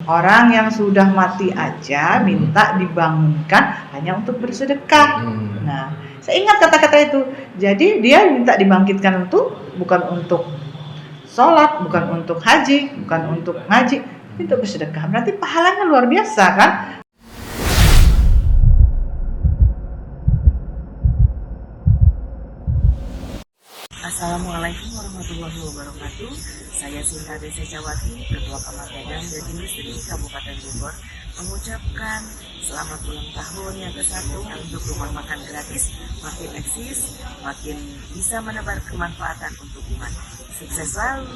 Orang yang sudah mati aja minta dibangunkan hanya untuk bersedekah. Nah, saya ingat kata-kata itu. Jadi dia minta dibangkitkan itu bukan untuk sholat, bukan untuk haji, bukan untuk ngaji, itu bersedekah. Berarti pahalanya luar biasa kan? Assalamualaikum warahmatullahi wabarakatuh. Saya Sinta Desa Jawati, Ketua Kamar Dagang dan Industri Kabupaten Bogor, mengucapkan selamat ulang tahun yang ke-1 untuk rumah makan gratis, makin eksis, makin bisa menebar kemanfaatan untuk umat. Sukses selalu.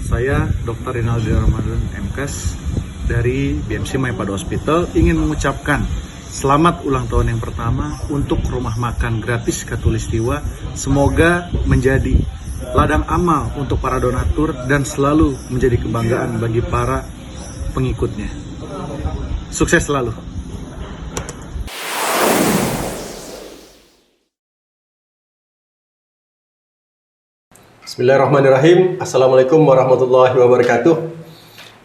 Saya Dr. Rinaldi Ramadan MKes dari BMC Maipada Hospital ingin mengucapkan selamat ulang tahun yang pertama untuk rumah makan gratis Khatulistiwa. Semoga menjadi ladang amal untuk para donatur dan selalu menjadi kebanggaan bagi para pengikutnya. Sukses selalu. Bismillahirrahmanirrahim. Assalamualaikum warahmatullahi wabarakatuh.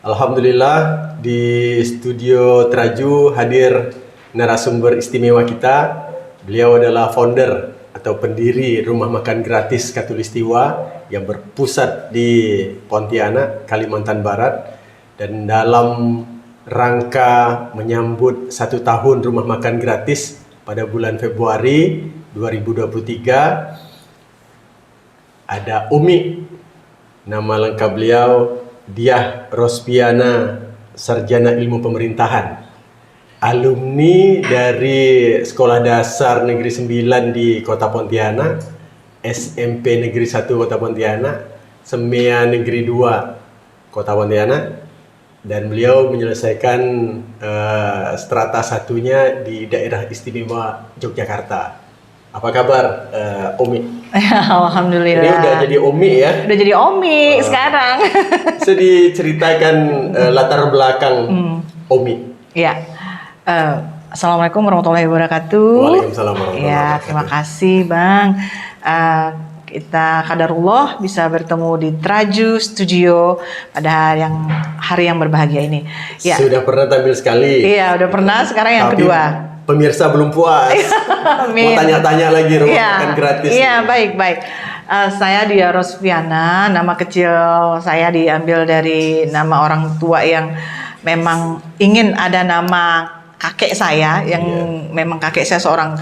Alhamdulillah di studio Traju hadir narasumber istimewa kita. Beliau adalah founder atau pendiri rumah makan gratis Khatulistiwa yang berpusat di Pontianak, Kalimantan Barat. Dan dalam rangka menyambut 1 tahun rumah makan gratis pada bulan Februari 2023, ada Umi, nama lengkap beliau Diah Rospiana, Sarjana Ilmu Pemerintahan, alumni dari Sekolah Dasar Negeri 9 di Kota Pontianak, SMP Negeri 1 Kota Pontianak, Semea Negeri 2 Kota Pontianak, dan beliau menyelesaikan strata 1-nya di Daerah Istimewa Yogyakarta. Apa kabar Umi? Alhamdulillah. Ini udah jadi Umi ya? Udah jadi Omi sekarang. Bisa diceritakan latar belakang Umi? Ya. Assalamualaikum warahmatullahi wabarakatuh. Waalaikumsalam warahmatullahi Ya, wabarakatuh. terima kasih Bang. Kita qadarullah bisa bertemu di Traju Studio pada hari yang berbahagia ini. Ya. Sudah pernah tampil sekali. Iya, udah pernah. Sekarang yang Tapi kedua. Pemirsa belum puas. Mau tanya-tanya lagi rumah makan gratis. Iya, baik. Saya Diah Rospiana. Nama kecil saya diambil dari nama orang tua yang memang ingin ada nama kakek saya yang memang kakek saya seorang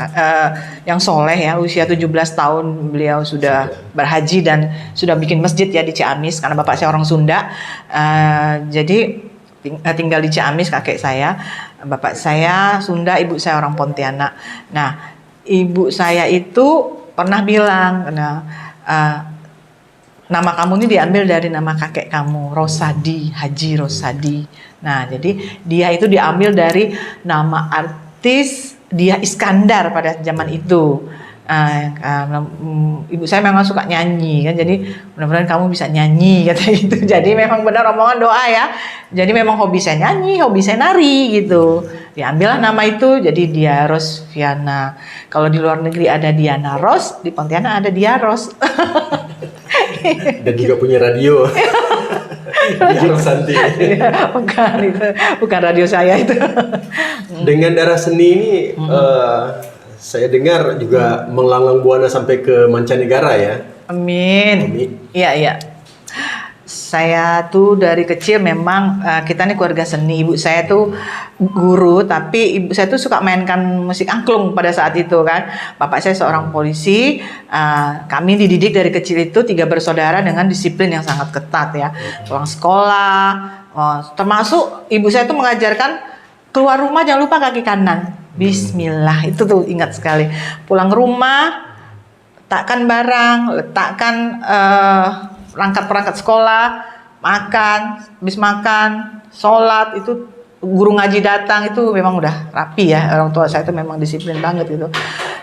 yang soleh ya, usia 17 tahun beliau sudah berhaji dan sudah bikin masjid ya di Ciamis karena bapak saya orang Sunda. Jadi tinggal di Ciamis kakek saya, bapak saya Sunda, ibu saya orang Pontianak. Nah, ibu saya itu pernah bilang, nama kamu ini diambil dari nama kakek kamu, Rosadi, Haji Rosadi. Nah, jadi dia itu diambil dari nama artis Diah Iskandar pada zaman itu. Ibu saya memang suka nyanyi kan, jadi mudah-mudahan kamu bisa nyanyi kata gitu. Jadi memang benar omongan doa ya. Jadi memang hobi saya nyanyi, hobi saya nari gitu. Diambillah nama itu jadi Diah Rospiana. Kalau di luar negeri ada Diana Ros, di Pontianak ada Diah Ros. Dan juga punya radio. Diah Rosanti. bukan radio saya itu. Dengan darah seni ini saya dengar juga melanglang buana sampai ke mancanegara ya. Amin. Iya. Saya tuh dari kecil memang kita nih keluarga seni. Ibu saya tuh guru, tapi ibu saya tuh suka mainkan musik angklung pada saat itu kan. Bapak saya seorang polisi. Kami dididik dari kecil itu 3 bersaudara dengan disiplin yang sangat ketat ya. Pulang sekolah, termasuk ibu saya tuh mengajarkan keluar rumah jangan lupa kaki kanan. Bismillah, itu tuh ingat sekali. Pulang rumah, letakkan barang, letakkan perangkat-perangkat sekolah, makan, habis makan, sholat, itu guru ngaji datang, itu memang udah rapi ya. Orang tua saya itu memang disiplin banget gitu.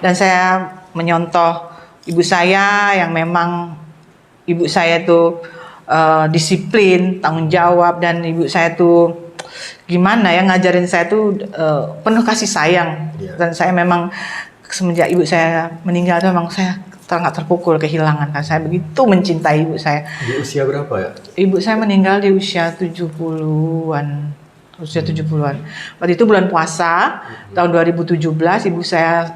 Dan saya menyontoh ibu saya yang memang ibu saya tuh disiplin, tanggung jawab, dan ibu saya tuh gimana ya ngajarin saya tuh penuh kasih sayang. Dan saya memang semenjak ibu saya meninggal tuh memang saya sangat terpukul kehilangan kan. Saya begitu mencintai ibu saya. Di usia berapa ya? Ibu saya meninggal di usia 70-an. Usia 70-an. Pada itu bulan puasa tahun 2017 ibu saya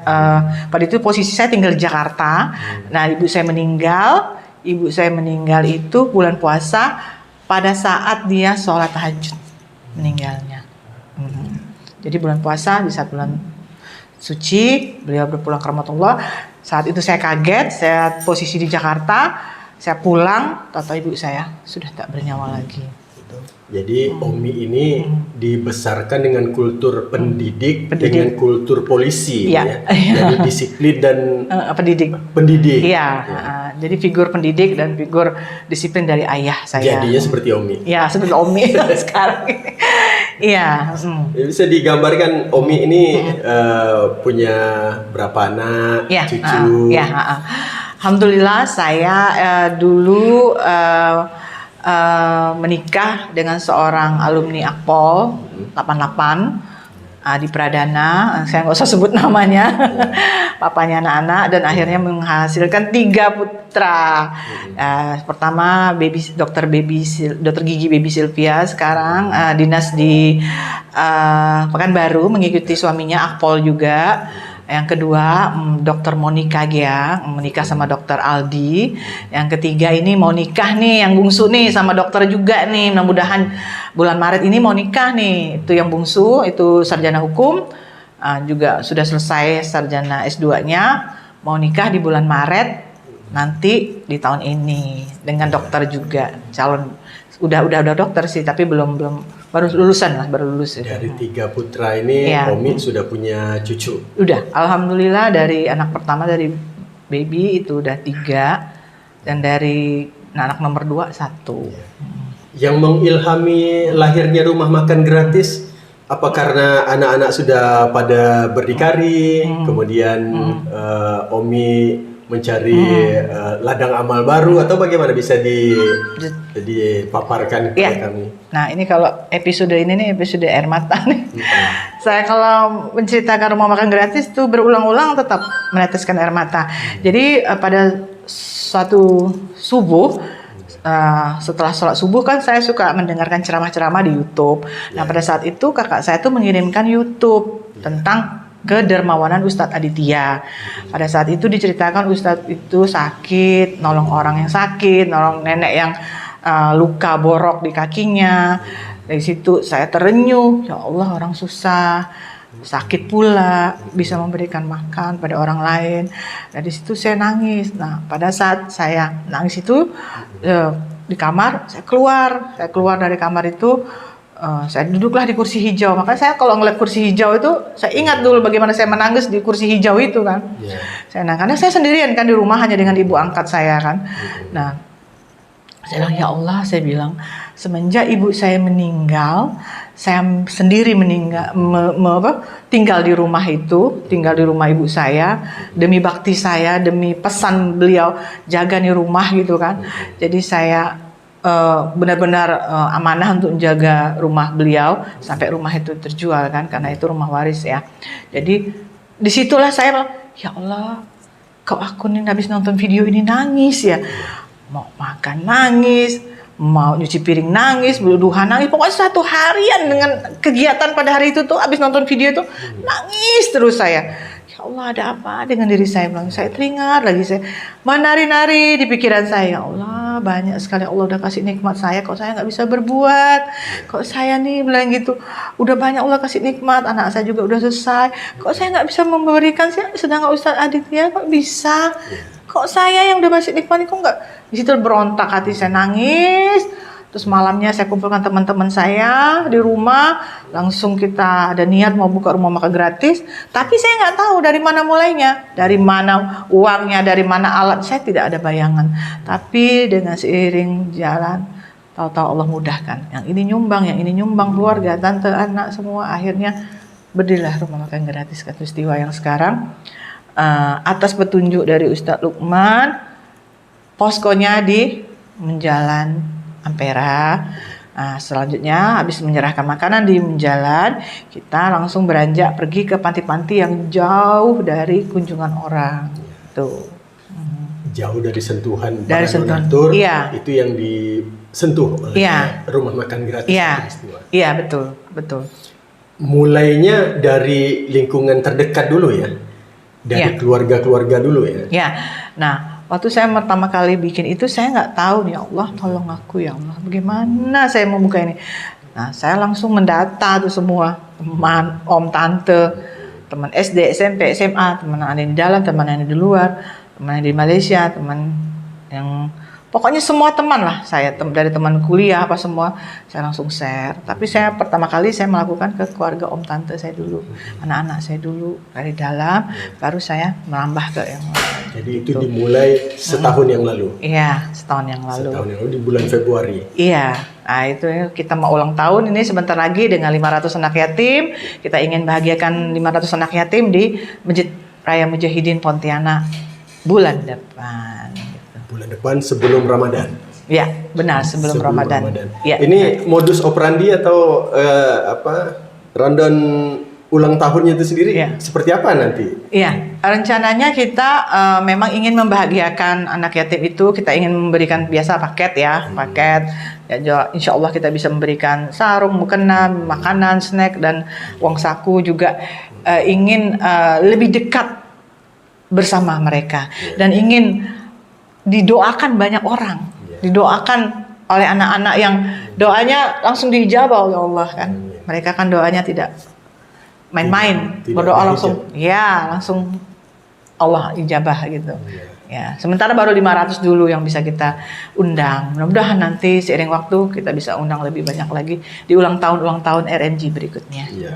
pada itu posisi saya tinggal di Jakarta. Nah, ibu saya meninggal itu bulan puasa pada saat dia sholat tahajud meninggalnya. Jadi bulan puasa di saat bulan suci beliau berpulang ke rahmatullah. Saat itu saya kaget, saya posisi di Jakarta, saya pulang, tahu ibu saya sudah tak bernyawa lagi. Jadi Omi ini dibesarkan dengan kultur pendidik. Dengan kultur polisi, ya. Jadi disiplin dan pendidik. Iya, jadi figur pendidik dan figur disiplin dari ayah saya. Jadinya seperti Omi. Ya, seperti Omi sekarang. Iya. Bisa digambarkan Omi ini punya berapa anak, cucu? Alhamdulillah saya dulu menikah dengan seorang alumni Akpol 88 di Pradana, saya nggak usah sebut namanya, papanya anak-anak, dan akhirnya menghasilkan 3 putra. Pertama dokter gigi Baby Sylvia, sekarang dinas di Pekanbaru mengikuti suaminya Akpol juga. Yang kedua, Dr. Monica Gia menikah sama Dr. Aldi. Yang ketiga ini mau nikah nih, yang bungsu nih sama dokter juga nih. Mudah-mudahan bulan Maret ini mau nikah nih. Itu yang bungsu, itu sarjana hukum. Juga sudah selesai sarjana S2-nya. Mau nikah di bulan Maret nanti di tahun ini dengan dokter juga. Calon udah dokter sih, tapi belum baru lulus. Dari 3 putra ini, Omi sudah punya cucu. Udah, alhamdulillah dari anak pertama dari baby itu udah 3, dan dari anak nomor 2 1. Yang mengilhami lahirnya rumah makan gratis, apa karena anak-anak sudah pada berdikari, kemudian Omi mencari ladang amal baru, atau bagaimana bisa dipaparkan kepada kami? Nah, ini kalau episode ini nih episode air mata nih. Saya kalau menceritakan rumah makan gratis tuh berulang-ulang tetap meneteskan air mata. Jadi pada suatu subuh, setelah sholat subuh kan saya suka mendengarkan ceramah-ceramah di YouTube. Nah, pada saat itu kakak saya tuh mengirimkan YouTube tentang kedermawanan Ustadz Aditya. Pada saat itu diceritakan Ustadz itu sakit, nolong orang yang sakit, nolong nenek yang luka borok di kakinya. Dari situ saya terenyuh, ya Allah, orang susah, sakit pula, bisa memberikan makan pada orang lain. Dari situ saya nangis. Nah, pada saat saya nangis itu di kamar, saya keluar dari kamar itu. Saya duduklah di kursi hijau. Makanya saya kalau ngeliat kursi hijau itu, saya ingat dulu bagaimana saya menangis di kursi hijau itu kan. Saya karena saya sendirian kan di rumah hanya dengan ibu angkat saya kan. Nah, saya bilang, ya Allah, saya bilang, semenjak ibu saya meninggal, saya sendiri tinggal di rumah itu, tinggal di rumah ibu saya, demi bakti saya, demi pesan beliau, jaga nih rumah gitu kan. Jadi saya benar-benar amanah untuk menjaga rumah beliau sampai rumah itu terjual kan, karena itu rumah waris ya. Jadi disitulah saya bilang, ya Allah, kok aku nih habis nonton video ini nangis ya, mau makan nangis, mau nyuci piring nangis, berduhan nangis, pokoknya 1 harian dengan kegiatan pada hari itu tuh habis nonton video itu nangis terus saya. Ya Allah, ada apa dengan diri saya? Saya teringat lagi, saya menari-nari di pikiran saya. Ya Allah, banyak sekali Allah udah kasih nikmat saya, kok saya nggak bisa berbuat? Kok saya nih bilang gitu, udah banyak Allah kasih nikmat, anak saya juga udah selesai, kok saya nggak bisa memberikan? Saya sedang Ustadz Aditya, kok bisa? Kok saya yang udah kasih nikmat, kok nggak? Di situ berontak hati saya, nangis. Terus malamnya saya kumpulkan teman-teman saya di rumah, langsung kita ada niat mau buka rumah makan gratis, tapi saya nggak tahu dari mana mulainya, dari mana uangnya, dari mana alat, saya tidak ada bayangan. Tapi dengan seiring jalan, tahu-tahu Allah mudahkan. Yang ini nyumbang, keluarga, tante, anak, semua akhirnya berdirilah rumah makan gratis Katulistiwa yang sekarang atas petunjuk dari Ustadz Lukman. Poskonya di Menjalan Ampera. Nah, selanjutnya habis menyerahkan makanan di Menjalan, kita langsung beranjak pergi ke panti-panti yang jauh dari kunjungan orang. Tuh. jauh dari sentuhan Dari para sentuhan. donatur, Iya. itu yang disentuh oleh Iya. rumah makan gratis Iya, Katulistiwa. iya betul, betul. Mulainya dari lingkungan terdekat dulu ya, dari Iya. keluarga-keluarga dulu ya. Ya, nah waktu saya pertama kali bikin itu saya nggak tahu nih, ya Allah tolong aku ya Allah, bagaimana saya mau buka ini. Nah saya langsung mendata tuh semua teman, om, tante, teman SD, SMP, SMA, teman yang ada di dalam, teman yang ada di luar, teman yang di Malaysia, teman yang pokoknya semua teman lah saya, dari teman kuliah apa semua saya langsung share. Tapi saya pertama kali saya melakukan ke keluarga om tante saya dulu, anak-anak saya dulu dari dalam, baru saya menambah ke yang lain. Jadi itu dimulai setahun yang lalu. Iya, setahun yang lalu. Setahun yang lalu di bulan Februari. Iya, nah itu kita mau ulang tahun ini sebentar lagi dengan 500 anak yatim. Kita ingin bahagiakan 500 anak yatim di Masjid Raya Mujahidin Pontianak bulan depan. Gitu. Bulan depan sebelum Ramadan. Ya, benar sebelum Ramadan. Ya, Ini modus operandi atau rundown ulang tahunnya itu sendiri Iya. seperti apa nanti? Iya, rencananya kita memang ingin membahagiakan anak yatim itu. Kita ingin memberikan biasa paket ya, paket. Ya, insya Allah kita bisa memberikan sarung, mukena, makanan, snack dan uang saku juga. Ingin lebih dekat bersama mereka dan ingin didoakan banyak orang, didoakan oleh anak-anak yang doanya langsung diijabah oleh Allah kan. Mereka kan doanya tidak main-main, Tidak berdoa dihijab. langsung Allah ijabah gitu. Ya, sementara baru 500 dulu yang bisa kita undang. Mudah-mudahan nanti seiring waktu kita bisa undang lebih banyak lagi di ulang tahun RMG berikutnya. Iya.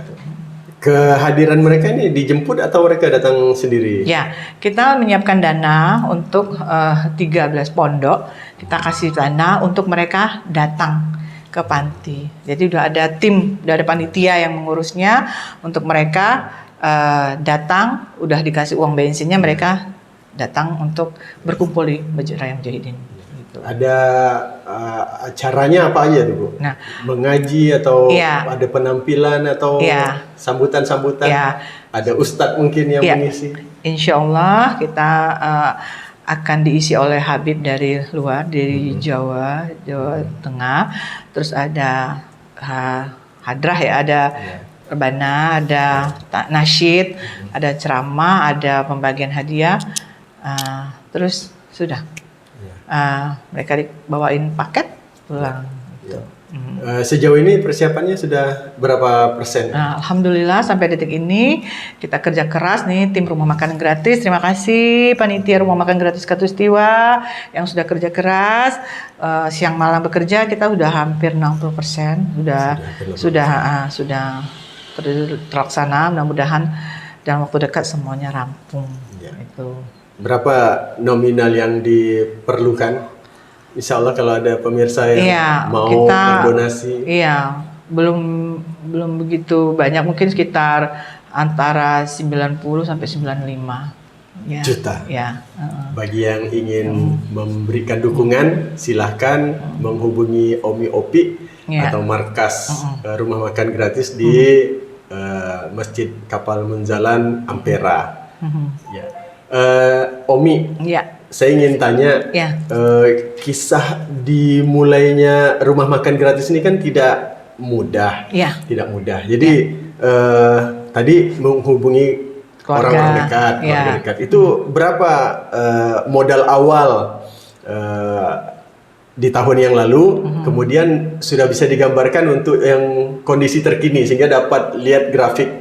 Kehadiran mereka ini dijemput atau mereka datang sendiri? Ya, kita menyiapkan dana untuk 13 pondok. Kita kasih dana untuk mereka datang ke panti. Jadi udah ada tim, udah ada panitia yang mengurusnya untuk mereka datang, udah dikasih uang bensinnya, mereka datang untuk berkumpul di Masjid Raya Mujahidin. Gitu. Ada acaranya apa aja tuh Bu? Nah, mengaji atau Iya. ada penampilan atau Iya. sambutan-sambutan? Iya. Ada ustadz mungkin yang Iya. mengisi? Insya Allah kita akan diisi oleh Habib dari luar, dari Jawa Tengah. Terus ada hadrah ya, ada rebana, ada nasyid, ada ceramah, ada pembagian hadiah. Terus sudah mereka dibawain paket pulang. Gitu. Sejauh ini persiapannya sudah berapa persen? Nah, alhamdulillah sampai detik ini kita kerja keras nih tim rumah makan gratis. Terima kasih panitia rumah makan gratis Katulistiwa yang sudah kerja keras. Siang malam bekerja kita udah hampir 60%. Sudah terlaksana. Mudah-mudahan dalam waktu dekat semuanya rampung. Ya. Itu. Berapa nominal yang diperlukan? Insya Allah kalau ada pemirsa yang mau berdonasi. Iya, belum begitu banyak, mungkin sekitar antara 90 sampai 95 ya, juta. Ya. Bagi yang ingin memberikan dukungan, silahkan menghubungi Omi Opi atau markas rumah makan gratis di Masjid Kapal Munzalan Ampera. Ya. Omi, saya ingin tanya, kisah dimulainya rumah makan gratis ini kan tidak mudah, tidak mudah. Jadi tadi menghubungi orang-orang dekat, keluarga dekat. Itu berapa modal awal di tahun yang lalu? Kemudian sudah bisa digambarkan untuk yang kondisi terkini sehingga dapat lihat grafik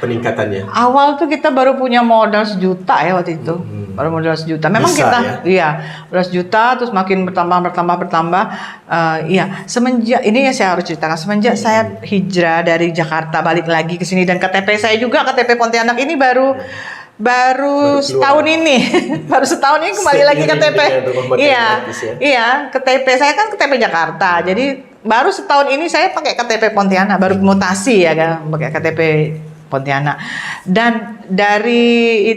peningkatannya. Awal tuh kita baru punya modal 1 juta ya waktu itu. Baru modal 1 juta. Memang bisa, kita modal 1 juta terus makin bertambah. Semenjak ini saya harus ceritakan, semenjak saya hijrah dari Jakarta balik lagi ke sini dan KTP saya juga KTP Pontianak ini baru setahun ini. Baru setahun ini kembali lagi KTP. KTP saya kan KTP Jakarta. Jadi baru setahun ini saya pakai KTP Pontianak, baru mutasi ya kan, pakai KTP Pontianak. Dan dari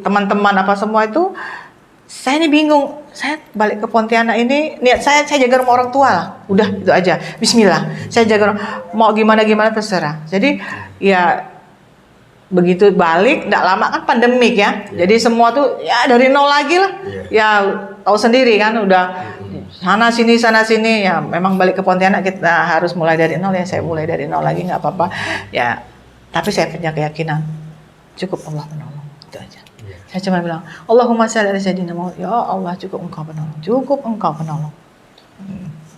teman-teman apa semua itu, saya ini bingung. Saya balik ke Pontianak ini, niat saya jaga rumah orang tua lah. Udah itu aja. Bismillah. Saya jaga mau gimana terserah. Jadi ya begitu balik, tidak lama kan pandemik ya. Jadi semua tuh ya dari nol lagi lah. Ya tahu sendiri kan, udah sana sini ya. Memang balik ke Pontianak kita harus mulai dari nol ya. Saya mulai dari nol lagi nggak apa-apa. Ya, tapi saya punya keyakinan cukup Allah penolong, itu aja. Saya cuma bilang Allahumma shalli ala sayyidina Muhammad. Ya Allah, cukup engkau penolong, cukup engkau penolong.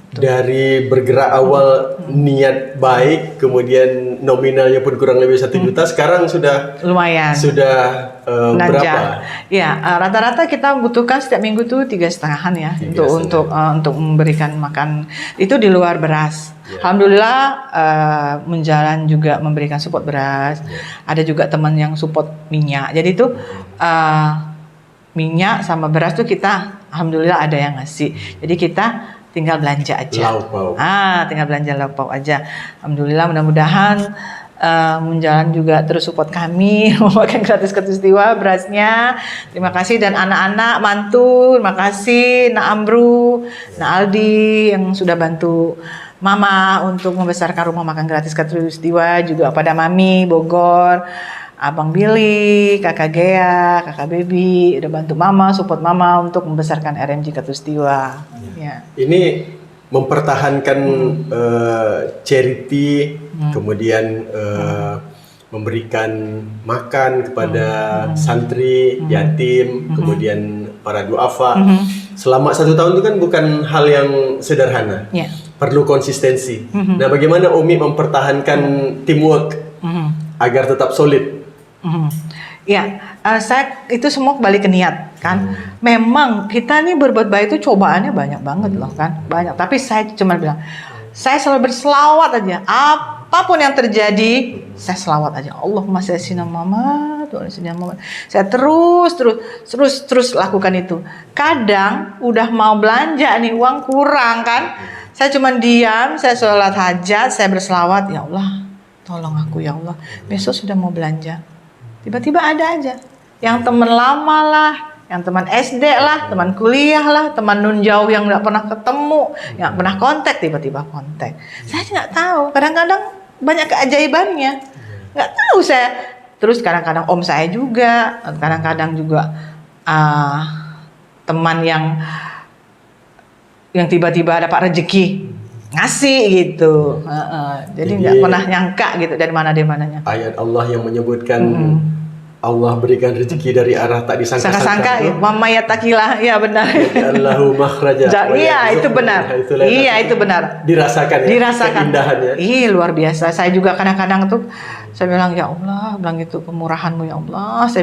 Dari bergerak awal niat baik, kemudian nominalnya pun kurang lebih 1 juta, sekarang sudah Lumayan. Berapa? Ya, rata-rata kita butuhkan setiap minggu tuh 3,5-an ya untuk memberikan makan itu di luar beras. Alhamdulillah menjalan juga memberikan support beras. Ada juga teman yang support minyak. Jadi itu minyak sama beras tuh kita alhamdulillah ada yang ngasih. Jadi kita tinggal belanja aja. Lauk pauk. Tinggal belanja lauk pauk aja. Alhamdulillah, mudah-mudahan menjalan juga terus support kami memakan gratis Katulistiwa berasnya. Terima kasih, dan anak-anak mantu, terima kasih Nak Amru, Nak Aldi yang sudah bantu Mama untuk membesarkan rumah makan gratis Katulistiwa, juga pada Mami Bogor, Abang Billy, Kakak Gea, Kakak Baby udah bantu Mama, support Mama untuk membesarkan RMJ Katulistiwa. Ya. Ini mempertahankan charity, kemudian memberikan makan kepada santri, yatim, kemudian para duafa. Selama 1 tahun itu kan bukan hal yang sederhana. Perlu konsistensi. Nah, bagaimana Umi mempertahankan teamwork agar tetap solid? Ya, saya itu semua kembali ke niat kan. Memang kita nih berbuat baik itu cobaannya banyak banget loh kan, banyak. Tapi saya cuma bilang, saya selalu berselawat aja. Apapun yang terjadi, saya selawat aja. Allahumma shalli ala Muhammad. Saya terus lakukan itu. Kadang udah mau belanja nih, uang kurang kan. Saya cuma diam, saya sholat hajat, saya berselawat, ya Allah, tolong aku ya Allah. Besok sudah mau belanja. Tiba-tiba ada aja yang teman lama lah, yang teman SD lah, teman kuliah lah, teman nun jauh yang nggak pernah ketemu, yang pernah kontak, tiba-tiba kontak. Saya nggak tahu, kadang-kadang banyak keajaibannya, nggak tahu saya. Terus kadang-kadang om saya juga, kadang-kadang juga teman yang tiba-tiba dapat rezeki ngasih gitu. Jadi nggak pernah nyangka gitu dari mananya. Ayat Allah yang menyebutkan Allah berikan rezeki dari arah tak disangka-sangka. Mama ya takilah, ya benar. Allahu makhraja. Iya, itu benar. Iya, itu benar. Dirasakan ya, keindahannya. Ih, luar biasa. Saya juga kadang-kadang tuh saya bilang, ya Allah, bilang itu kemurahan-Mu ya Allah. Saya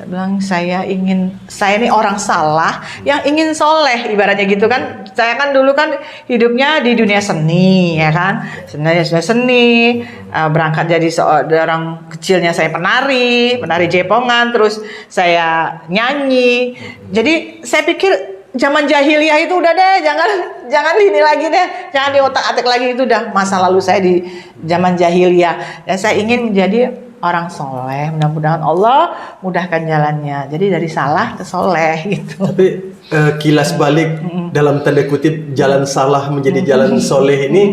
bilang saya ini orang salah yang ingin soleh, ibaratnya gitu kan. Saya kan dulu kan hidupnya di dunia seni, ya kan. Seni, berangkat jadi seorang kecilnya saya penari Jepongan, terus saya nyanyi. Jadi saya pikir zaman jahiliyah itu udah deh, jangan ini lagi deh, jangan diotak-atik lagi, itu udah masa lalu saya di zaman jahiliyah. Dan saya ingin menjadi orang soleh, mudah-mudahan Allah mudahkan jalannya. Jadi dari salah ke soleh gitu. Tapi kilas balik dalam tanda kutip jalan salah menjadi jalan soleh ini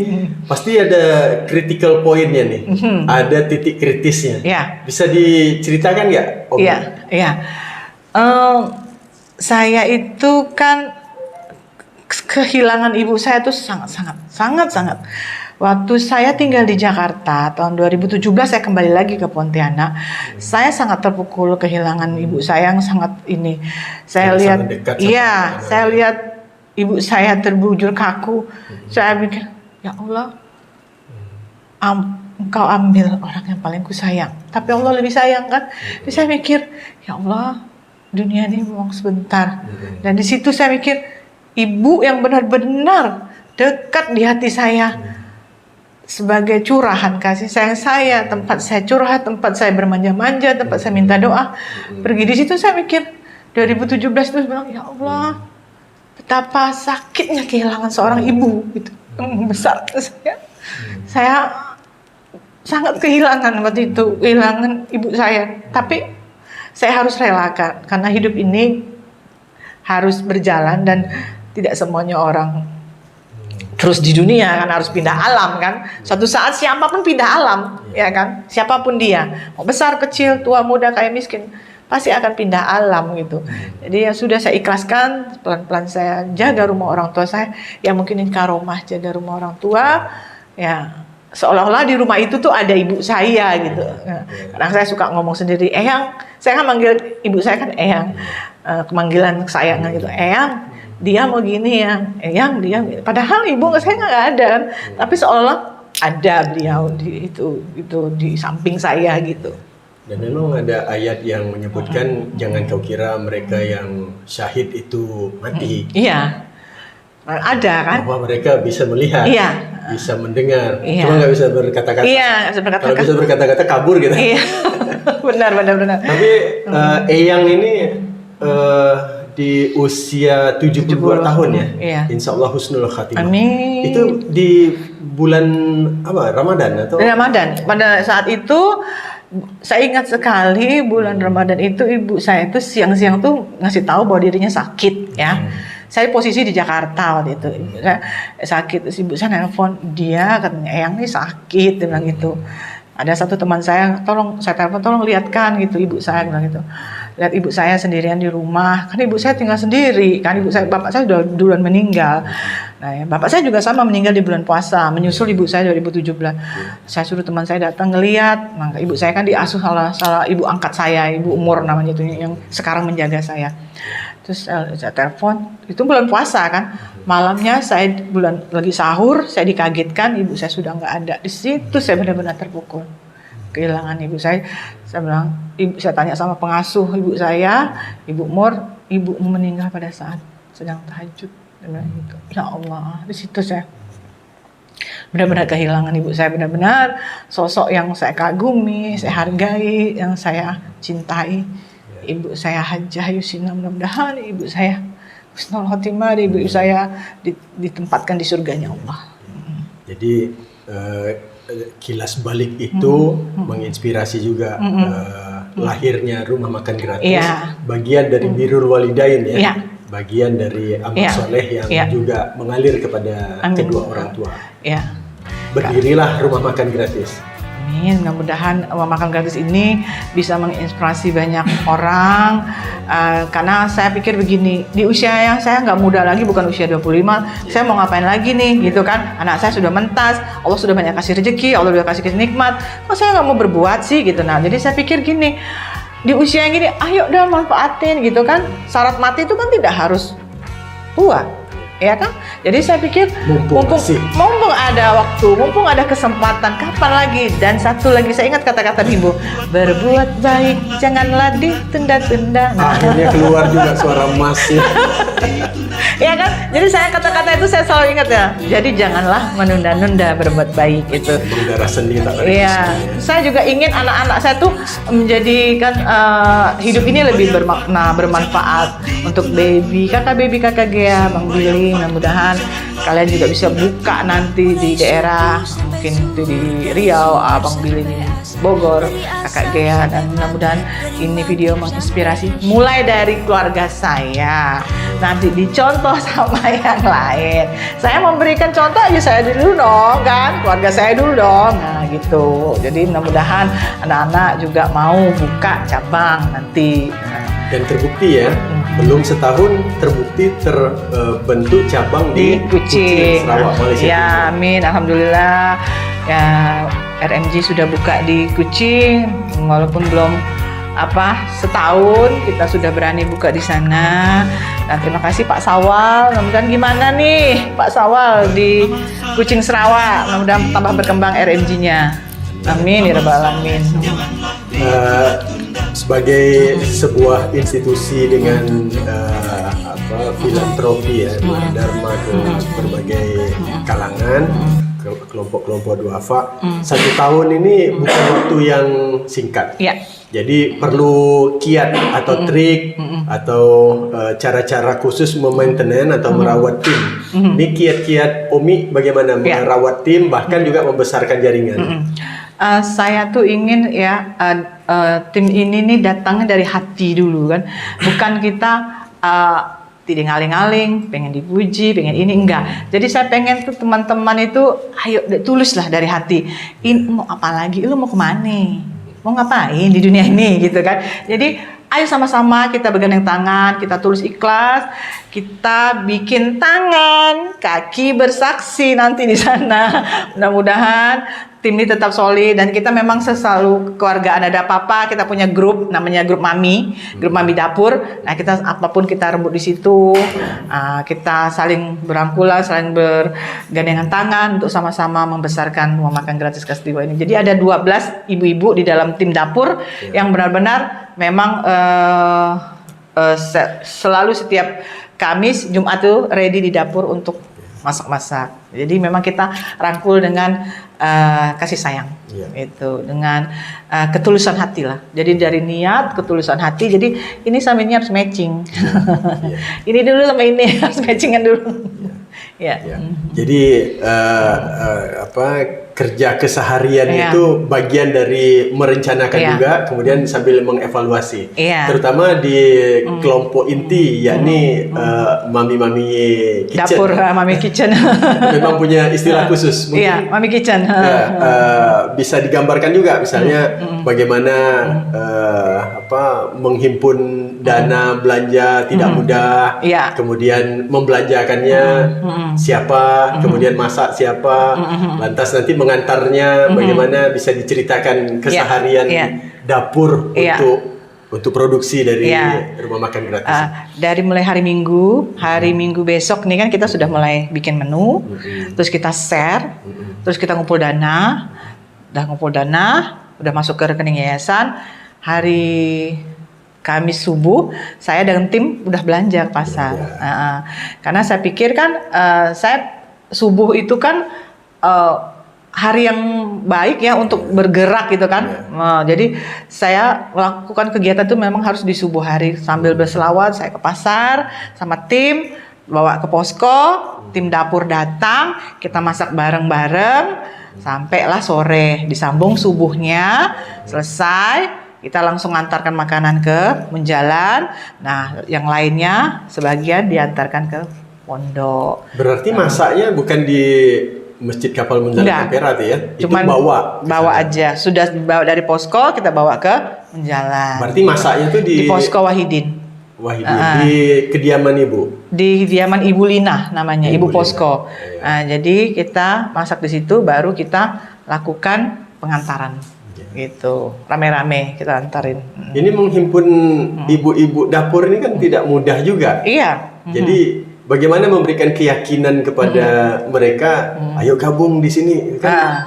pasti ada critical pointnya nih, ada titik kritisnya. Bisa diceritakan nggak, Om? Iya. Saya itu kan kehilangan ibu saya tuh sangat. Waktu saya tinggal di Jakarta tahun 2017, saya kembali lagi ke Pontianak. Saya sangat terpukul kehilangan ibu saya yang sangat ini. Saya lihat ibu saya terbujur kaku. Saya mikir, ya Allah, Engkau ambil orang yang paling kusayang. Tapi Allah lebih sayang kan? Jadi saya mikir, ya Allah, dunia ini memang sebentar. Dan di situ saya mikir, ibu yang benar-benar dekat di hati saya, sebagai curahan kasih sayang saya, tempat saya curhat, tempat saya bermanja-manja, tempat saya minta doa. Pergi di situ saya mikir 2017 itu bilang, ya Allah, betapa sakitnya kehilangan seorang ibu gitu. Besar saya sangat kehilangan waktu itu, kehilangan ibu saya. Tapi saya harus relakan karena hidup ini harus berjalan dan tidak semuanya orang terus di dunia kan, harus pindah alam kan. Suatu saat siapapun pindah alam, ya kan, siapapun dia, mau besar kecil, tua muda kaya miskin, pasti akan pindah alam gitu. Jadi ya sudah, saya ikhlaskan, pelan-pelan saya jaga rumah orang tua saya. Ya mungkin ini karomah jaga rumah orang tua, ya seolah-olah di rumah itu tuh ada ibu saya gitu. Kadang saya suka ngomong sendiri, Eyang, saya kan manggil ibu saya kan Eyang, pemanggilan kesayangan gitu, Eyang, dia mau gini ya, Eyang, dia, padahal ibu saya nggak ada kan, tapi seolah-olah ada beliau di itu di samping saya gitu. Dan memang ada ayat yang menyebutkan jangan kau kira mereka yang syahid itu mati. Iya, ada kan? Bahwa mereka bisa melihat, iya, bisa mendengar, iya, cuma nggak bisa berkata-kata. Iya, kalau bisa berkata-kata kabur gitu. Iya, benar. Tapi Eyang ini di usia 72 tahun ya, iya. Insya Allah husnul khatimah. Amin. Itu di bulan apa? Ramadan atau? Ramadan. Pada saat itu saya ingat sekali bulan Ramadan itu ibu saya itu siang-siang tuh ngasih tahu bahwa dirinya sakit ya. Saya posisi di Jakarta waktu itu, ibu saya sakit, terus ibu saya nelpon, dia katanya Eyang ini sakit, dia bilang gitu. Ada satu teman saya, saya telepon, tolong lihatkan gitu ibu saya, bilang gitu. Lihat ibu saya sendirian di rumah, kan ibu saya tinggal sendiri, kan bapak saya sudah duluan meninggal. Nah, ya, bapak saya juga sama meninggal di bulan puasa, menyusul ibu saya 2017. Saya suruh teman saya datang ngelihat, maka ibu saya kan diasuh salah ibu angkat saya, ibu umur namanya itu yang sekarang menjaga saya. Terus saya telepon, itu bulan puasa kan, malamnya saya lagi sahur, saya dikagetkan ibu saya sudah nggak ada. Di situ saya benar-benar terpukul, kehilangan ibu saya. Saya bilang, saya tanya sama pengasuh ibu saya, Ibu Mur, ibu meninggal pada saat sedang tahajud. Dia bilang gitu. Ya Allah, di situ saya benar-benar kehilangan ibu saya, benar-benar sosok yang saya kagumi, saya hargai, yang saya cintai. Ibu saya Hajah Yusina, mudah-mudahan ibu saya husnul khotimah, ibu saya ditempatkan di surganya Allah. Jadi kilas balik itu menginspirasi juga lahirnya rumah makan gratis, bagian dari birrul walidain ya, bagian dari amal soleh yang juga mengalir kepada kedua orang tua. Berdirilah rumah makan gratis. Amin, mudah-mudahan rumah makan gratis ini bisa menginspirasi banyak orang, karena saya pikir begini, di usia yang saya nggak muda lagi, bukan usia 25, saya mau ngapain lagi nih gitu kan, anak saya sudah mentas, Allah sudah banyak kasih rezeki, Allah sudah kasih nikmat, kok saya nggak mau berbuat sih gitu. Nah, jadi saya pikir gini, di usia yang gini, ayo dong manfaatin gitu kan, syarat mati itu kan tidak harus tua, ya kan? Jadi saya pikir mumpung ada waktu, mumpung ada kesempatan, kapan lagi? Dan satu lagi, saya ingat kata-kata ibu, berbuat baik janganlah ditunda-tunda. Nah. Akhirnya keluar juga suara emasnya. Ya kan? Jadi saya kata-kata itu saya selalu ingat ya. Jadi janganlah menunda-nunda berbuat baik itu. Berdarah seni tak ada. Iya. Saya juga ingin anak-anak saya tuh menjadikan hidup ini lebih bermakna, bermanfaat untuk kakak Gea, Bang Billy. Mudah-mudahan kalian juga bisa buka nanti di daerah, mungkin itu di Riau, Abang Billy di Bogor, kakak Gea, dan mudah-mudahan ini video menginspirasi mulai dari keluarga saya, nanti dicontoh sama yang lain. Saya memberikan contoh aja saya dulu dong kan, keluarga saya dulu dong, nah gitu. Jadi mudah-mudahan anak-anak juga mau buka cabang nanti. Dan terbukti ya, belum setahun terbukti terbentuk cabang di Kuching, Sarawak, Malaysia. Ya, amin, alhamdulillah. Ya, RMG sudah buka di Kuching, walaupun belum setahun, kita sudah berani buka di sana. Dan terima kasih Pak Sawal. Mudah-mudahan gimana nih Pak Sawal di Kuching Sarawak, mudah-mudahan tambah berkembang RMG-nya. Amin ya rabbal alamin. Sebagai sebuah institusi dengan filantropi ya, dharma ke berbagai kalangan, kelompok-kelompok duafa, 1 tahun ini bukan waktu yang singkat. Jadi perlu kiat atau trik atau cara-cara khusus memainten atau merawat tim. Ini kiat-kiat Omi bagaimana merawat tim, bahkan juga membesarkan jaringan. Saya tuh ingin ya tim ini nih datangnya dari hati dulu kan, bukan kita tidak ngaling-ngaling, pengen dipuji, pengen ini enggak. Jadi saya pengen tuh teman-teman itu, ayo tulislah dari hati. Ini mau apa lagi? Lu mau kemana? Mau ngapain di dunia ini gitu kan? Jadi ayo sama-sama kita bergandeng tangan, kita tulis ikhlas, kita bikin tangan, kaki bersaksi nanti di sana. Mudah-mudahan tim ini tetap solid dan kita memang selalu keluargaan, ada apa-apa kita punya grup namanya grup Mami Dapur. Nah kita apapun kita rembuk di situ, kita saling berangkulan, saling bergandengan tangan untuk sama-sama membesarkan rumah makan gratis Kestiwa ini. Jadi ada 12 ibu-ibu di dalam tim dapur yang benar-benar memang selalu setiap Kamis Jumat tuh ready di dapur untuk masak-masak. Jadi memang kita rangkul dengan kasih sayang, itu dengan ketulusan hati lah. Jadi dari niat, ketulusan hati. Jadi ini sama ini harus matching. Ini dulu sama ini harus matchingan dulu. Jadi kerja keseharian itu bagian dari merencanakan juga, kemudian sambil mengevaluasi. Terutama di kelompok inti, yakni mami-mami kitchen. Dapur Mami Kitchen. Memang punya istilah khusus. Mungkin, Mami Kitchen. Bisa digambarkan juga, misalnya bagaimana menghimpun dana belanja tidak mudah, kemudian membelanjakannya siapa, kemudian masak siapa, lantas nanti mengantarnya bagaimana, bisa diceritakan keseharian dapur untuk produksi dari rumah makan gratis. Dari mulai hari Minggu besok nih kan kita sudah mulai bikin menu, terus kita share, terus kita ngumpul dana, udah masuk ke rekening yayasan. Hari Kamis subuh saya dengan tim udah belanja ke pasar, karena saya pikir kan saya subuh itu kan hari yang baik ya untuk bergerak gitu kan. Jadi saya melakukan kegiatan itu memang harus di subuh hari, sambil berselawat saya ke pasar sama tim, bawa ke posko, tim dapur datang, kita masak bareng-bareng sampailah sore, disambung subuhnya selesai. Kita langsung antarkan makanan ke Menjalan. Nah, yang lainnya sebagian diantarkan ke pondok. Berarti masaknya bukan di Masjid Kapal Menjalan Ampera ya? Cuman itu bawa aja. Sudah dibawa dari posko, kita bawa ke Menjalan. Berarti masaknya tuh di posko Wahidin. Di kediaman ibu. Di kediaman Ibu Lina namanya, Ibu Posko. Jadi kita masak di situ, baru kita lakukan pengantaran. Gitu, rame-rame kita antarin. Ini menghimpun ibu-ibu dapur ini kan tidak mudah juga. Iya. Jadi bagaimana memberikan keyakinan kepada mereka, ayo gabung di sini kan?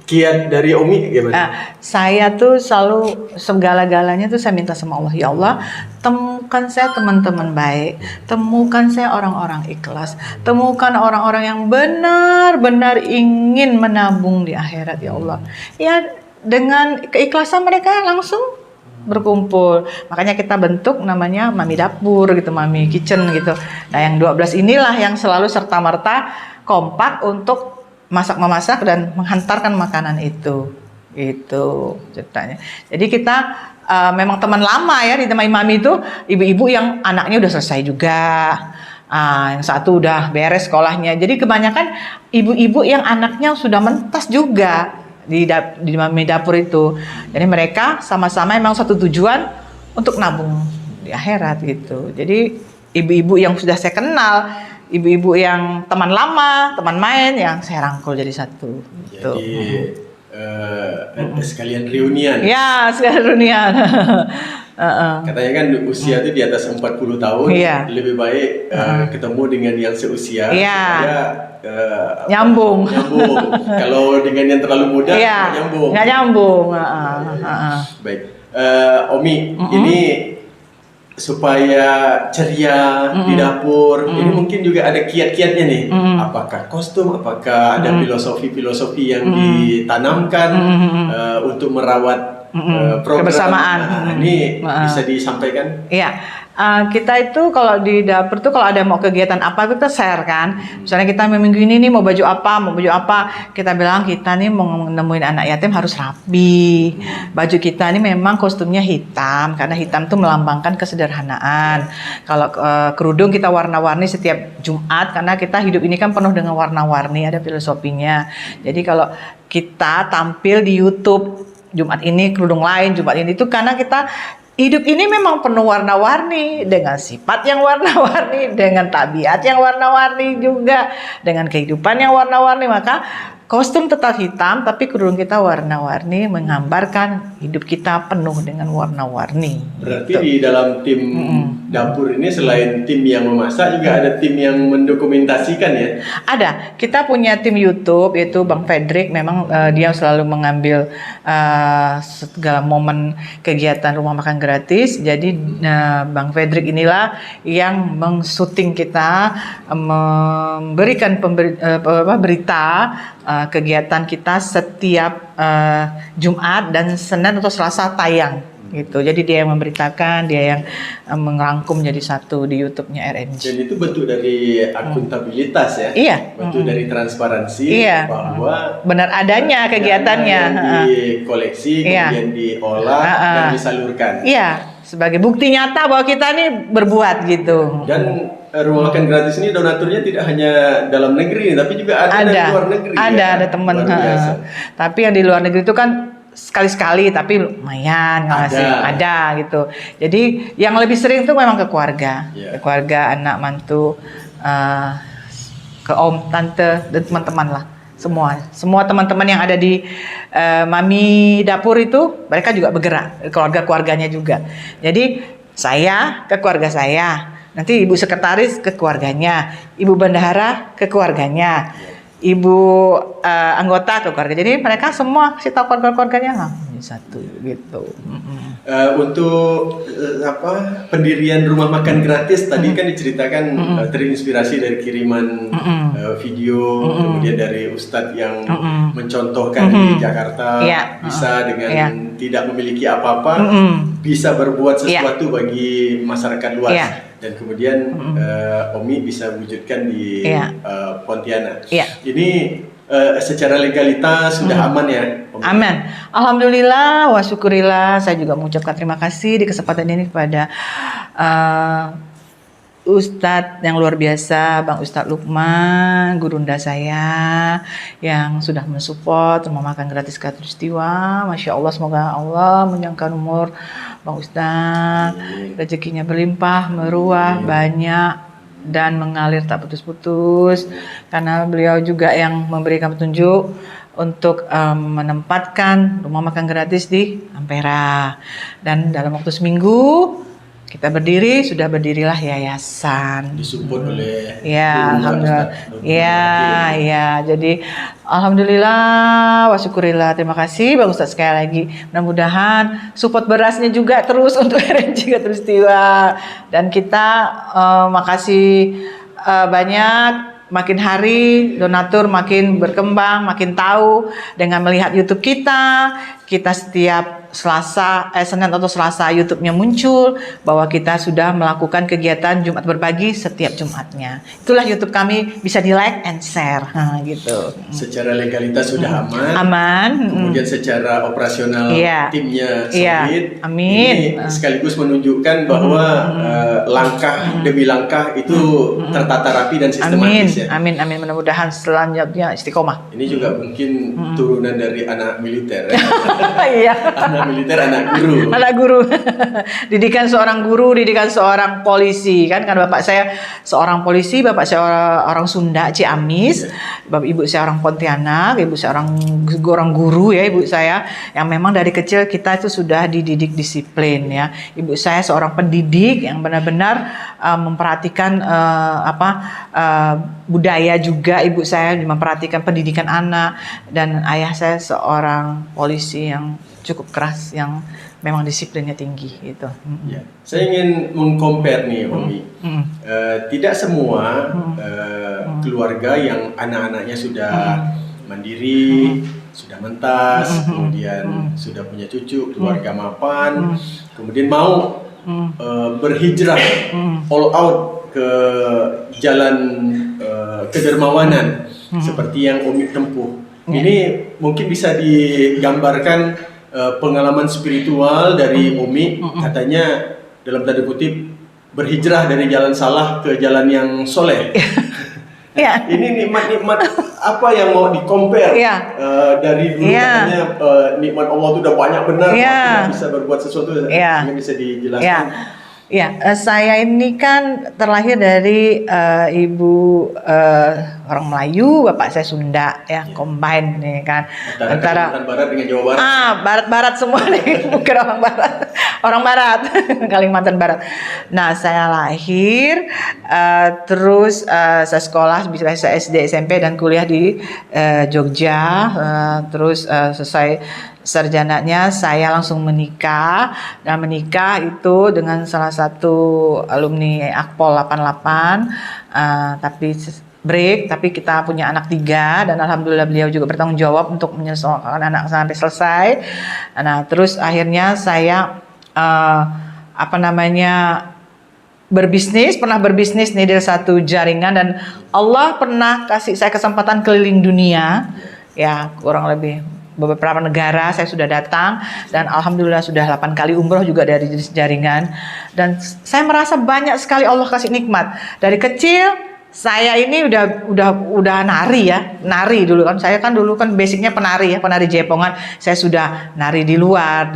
Kiat dari Omi gimana? Saya tuh selalu segala-galanya tuh saya minta sama Allah, ya Allah, temukan saya teman-teman baik, temukan saya orang-orang ikhlas, temukan orang-orang yang benar-benar ingin menabung di akhirat, ya Allah. Ya dengan keikhlasan mereka langsung berkumpul. Makanya kita bentuk namanya Mami Dapur gitu, Mami Kitchen gitu. Nah, yang 12 inilah yang selalu serta-merta kompak untuk memasak dan menghantarkan makanan itu. Itu ceritanya. Jadi kita memang teman lama ya di tempat Mami itu, ibu-ibu yang anaknya udah selesai juga. Yang satu udah beres sekolahnya. Jadi kebanyakan ibu-ibu yang anaknya sudah mentas juga di Mami Dapur itu. Jadi mereka sama-sama emang satu tujuan untuk nabung di akhirat gitu. Jadi ibu-ibu yang sudah saya kenal, ibu-ibu yang teman lama, teman main yang saya rangkul jadi satu. Jadi sekalian reunian. Ya, sekalian reunian. Katanya kan usia itu di atas 40 tahun, lebih baik ketemu dengan yang seusia supaya nyambung. Kalau dengan yang terlalu muda nggak nyambung. Baik, Omi, ini supaya ceria di dapur, ini mungkin juga ada kiat-kiatnya nih. Apakah kostum, apakah ada filosofi-filosofi yang ditanamkan untuk merawat program kebersamaan. ini bisa disampaikan? Iya, Kita itu kalau di dapur tuh kalau ada mau kegiatan apa kita share kan. Misalnya kita minggu ini nih mau baju apa, kita bilang kita nih mau nemuin anak yatim harus rapi. Baju kita nih memang kostumnya hitam karena hitam tuh melambangkan kesederhanaan. Kalau kerudung kita warna-warni setiap Jumat karena kita hidup ini kan penuh dengan warna-warni, ada filosofinya. Jadi kalau kita tampil di YouTube Jumat ini kerudung lain, Jumat ini itu karena kita hidup ini memang penuh warna-warni, dengan sifat yang warna-warni, dengan tabiat yang warna-warni juga, dengan kehidupan yang warna-warni. Maka kostum tetap hitam, tapi kerudung kita warna-warni, menggambarkan hidup kita penuh dengan warna-warni. Berarti di dalam tim dapur ini selain tim yang memasak juga ada tim yang mendokumentasikan ya? Ada, kita punya tim YouTube yaitu Bang Fredrik. Memang dia selalu mengambil segala momen kegiatan rumah makan gratis. Jadi Bang Fredrik inilah yang mengsyuting kita, memberikan berita kegiatan kita setiap Jumat dan Senin atau Selasa tayang gitu. Jadi dia yang memberitakan, dia yang merangkum jadi satu di YouTube-nya RNG. Dan itu bentuk dari akuntabilitas ya? Iya. Bentuk dari transparansi bahwa benar adanya kegiatannya. Yang dikoleksi, kemudian diolah dan disalurkan. Iya, sebagai bukti nyata bahwa kita nih berbuat gitu. Dan rumah makan gratis ini donaturnya tidak hanya dalam negeri, tapi juga ada dari luar negeri. Ada teman. Tapi yang di luar negeri itu kan sekali-sekali, tapi lumayan ngasih, ada gitu. Jadi yang lebih sering itu memang ke keluarga, ke keluarga, anak, mantu, ke om, tante, dan teman-teman lah. Semua teman-teman yang ada di Mami Dapur itu mereka juga bergerak, keluarga-keluarganya juga. Jadi saya ke keluarga saya, nanti ibu sekretaris ke keluarganya, ibu bendahara ke keluarganya, ibu anggota ke keluarga. Jadi mereka semua kasih tahu keluarganya satu gitu. Untuk pendirian rumah makan gratis tadi kan diceritakan terinspirasi dari kiriman video, kemudian dari Ustadz yang mencontohkan di Jakarta bisa dengan tidak memiliki apa-apa bisa berbuat sesuatu bagi masyarakat luas. Dan kemudian Omi bisa wujudkan di Pontianak. Ini secara legalitas sudah aman ya? Omi? Aman. Alhamdulillah wa syukurillah. Saya juga mengucapkan terima kasih di kesempatan ini kepada Ustadz yang luar biasa, Bang Ustadz Lukman, gurunda saya yang sudah mensupport rumah makan gratis Katulistiwa. Masya Allah, semoga Allah menyangkan umur Bang Ustadz, rezekinya berlimpah, meruah, banyak dan mengalir tak putus-putus. Karena beliau juga yang memberikan petunjuk untuk menempatkan rumah makan gratis di Ampera. Dan dalam waktu seminggu kita sudah berdirilah yayasan. Disupport oleh alhamdulillah. Jadi alhamdulillah wa syukurillah. Terima kasih Bang Ustadz sekali lagi. Mudah-mudahan support berasnya juga terus untuk RNG Katulistiwa. Dan kita makasih banyak. Makin hari donatur makin berkembang, makin tahu dengan melihat YouTube kita setiap Senin atau Selasa YouTube-nya muncul bahwa kita sudah melakukan kegiatan Jumat berbagi setiap Jumatnya. Itulah YouTube kami, bisa di like and share, gitu. Secara legalitas sudah aman. Aman. Kemudian secara operasional timnya solid. Amin. Ini sekaligus menunjukkan bahwa langkah demi langkah itu tertata rapi dan sistematis. Amin. Mudah-mudahan selanjutnya istiqomah. Ini juga mungkin turunan dari anak militer. Iya. Anak militer, anak guru. Anak guru. Didikan seorang guru, didikan seorang polisi. Kan bapak saya seorang polisi, bapak saya orang Sunda, Ciamis. Bapak ibu saya orang Pontianak, ibu saya orang guru ya, ibu saya. Yang memang dari kecil kita itu sudah dididik disiplin ya. Ibu saya seorang pendidik yang benar-benar memperhatikan budaya juga. Ibu saya memperhatikan pendidikan anak, dan ayah saya seorang polisi yang cukup keras, yang memang disiplinnya tinggi gitu. Ya. Saya ingin mengcompare nih Omi. Tidak semua keluarga yang anak-anaknya sudah mandiri, sudah mentas, kemudian sudah punya cucu, keluarga mapan, kemudian mau berhijrah all out ke jalan kedermawanan seperti yang Umi tempuh. Ini mungkin bisa digambarkan pengalaman spiritual dari Umi, katanya dalam tanda kutip berhijrah dari jalan salah ke jalan yang soleh. Iya. Ini nikmat-nikmat apa yang mau di-compare dari dulu katanya nikmat Allah itu udah banyak benar, tidak bisa berbuat sesuatu, sehingga bisa dijelaskan. Saya ini kan terlahir dari ibu orang Melayu, bapak saya Sunda, combine nih kan. Antara Kalimantan Barat dengan Jawa Barat. Barat semua nih, bukan orang Barat, Kalimantan Barat. Nah, saya lahir, terus saya sekolah, bisa SD, SMP dan kuliah di Jogja, terus selesai sarjananya saya langsung menikah, dan menikah itu dengan salah satu alumni Akpol 88, tapi break, tapi kita punya anak 3 dan alhamdulillah beliau juga bertanggung jawab untuk menyekolahkan anak sampai selesai. Nah, terus akhirnya saya pernah berbisnis nih dari satu jaringan, dan Allah pernah kasih saya kesempatan keliling dunia, ya kurang lebih beberapa negara saya sudah datang, dan alhamdulillah sudah 8 kali umroh juga dari jaringan, dan saya merasa banyak sekali Allah kasih nikmat. Dari kecil saya ini udah nari dulu kan. Saya kan dulu kan basicnya penari jaipongan. Saya sudah nari di luar,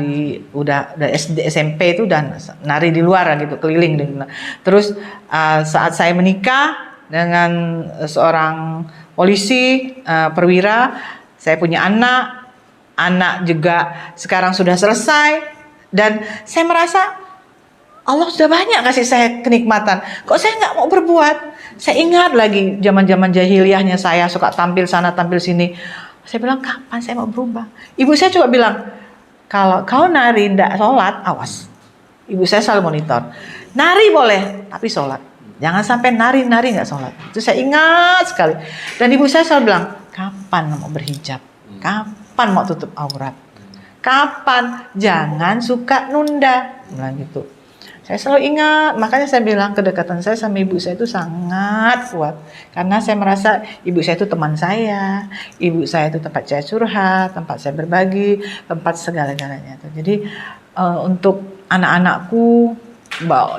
udah SD SMP itu dan nari di luar gitu, keliling. Terus saat saya menikah dengan seorang polisi perwira, saya punya anak juga sekarang sudah selesai, dan saya merasa Allah sudah banyak kasih saya kenikmatan. Kok saya nggak mau berbuat? Saya ingat lagi zaman-zaman jahiliyahnya saya suka tampil sana tampil sini. Saya bilang, kapan saya mau berubah? Ibu saya coba bilang, kalau kau nari ndak sholat, awas. Ibu saya selalu monitor. Nari boleh, tapi sholat. Jangan sampai nari nggak sholat. Itu saya ingat sekali. Dan ibu saya selalu bilang, kapan mau berhijab? Kapan mau tutup aurat? Kapan? Jangan suka nunda. Bilang gitu. Saya selalu ingat, makanya saya bilang kedekatan saya sama ibu saya itu sangat kuat. Karena saya merasa ibu saya itu teman saya, ibu saya itu tempat saya curhat, tempat saya berbagi, tempat segala-galanya. Jadi untuk anak-anakku,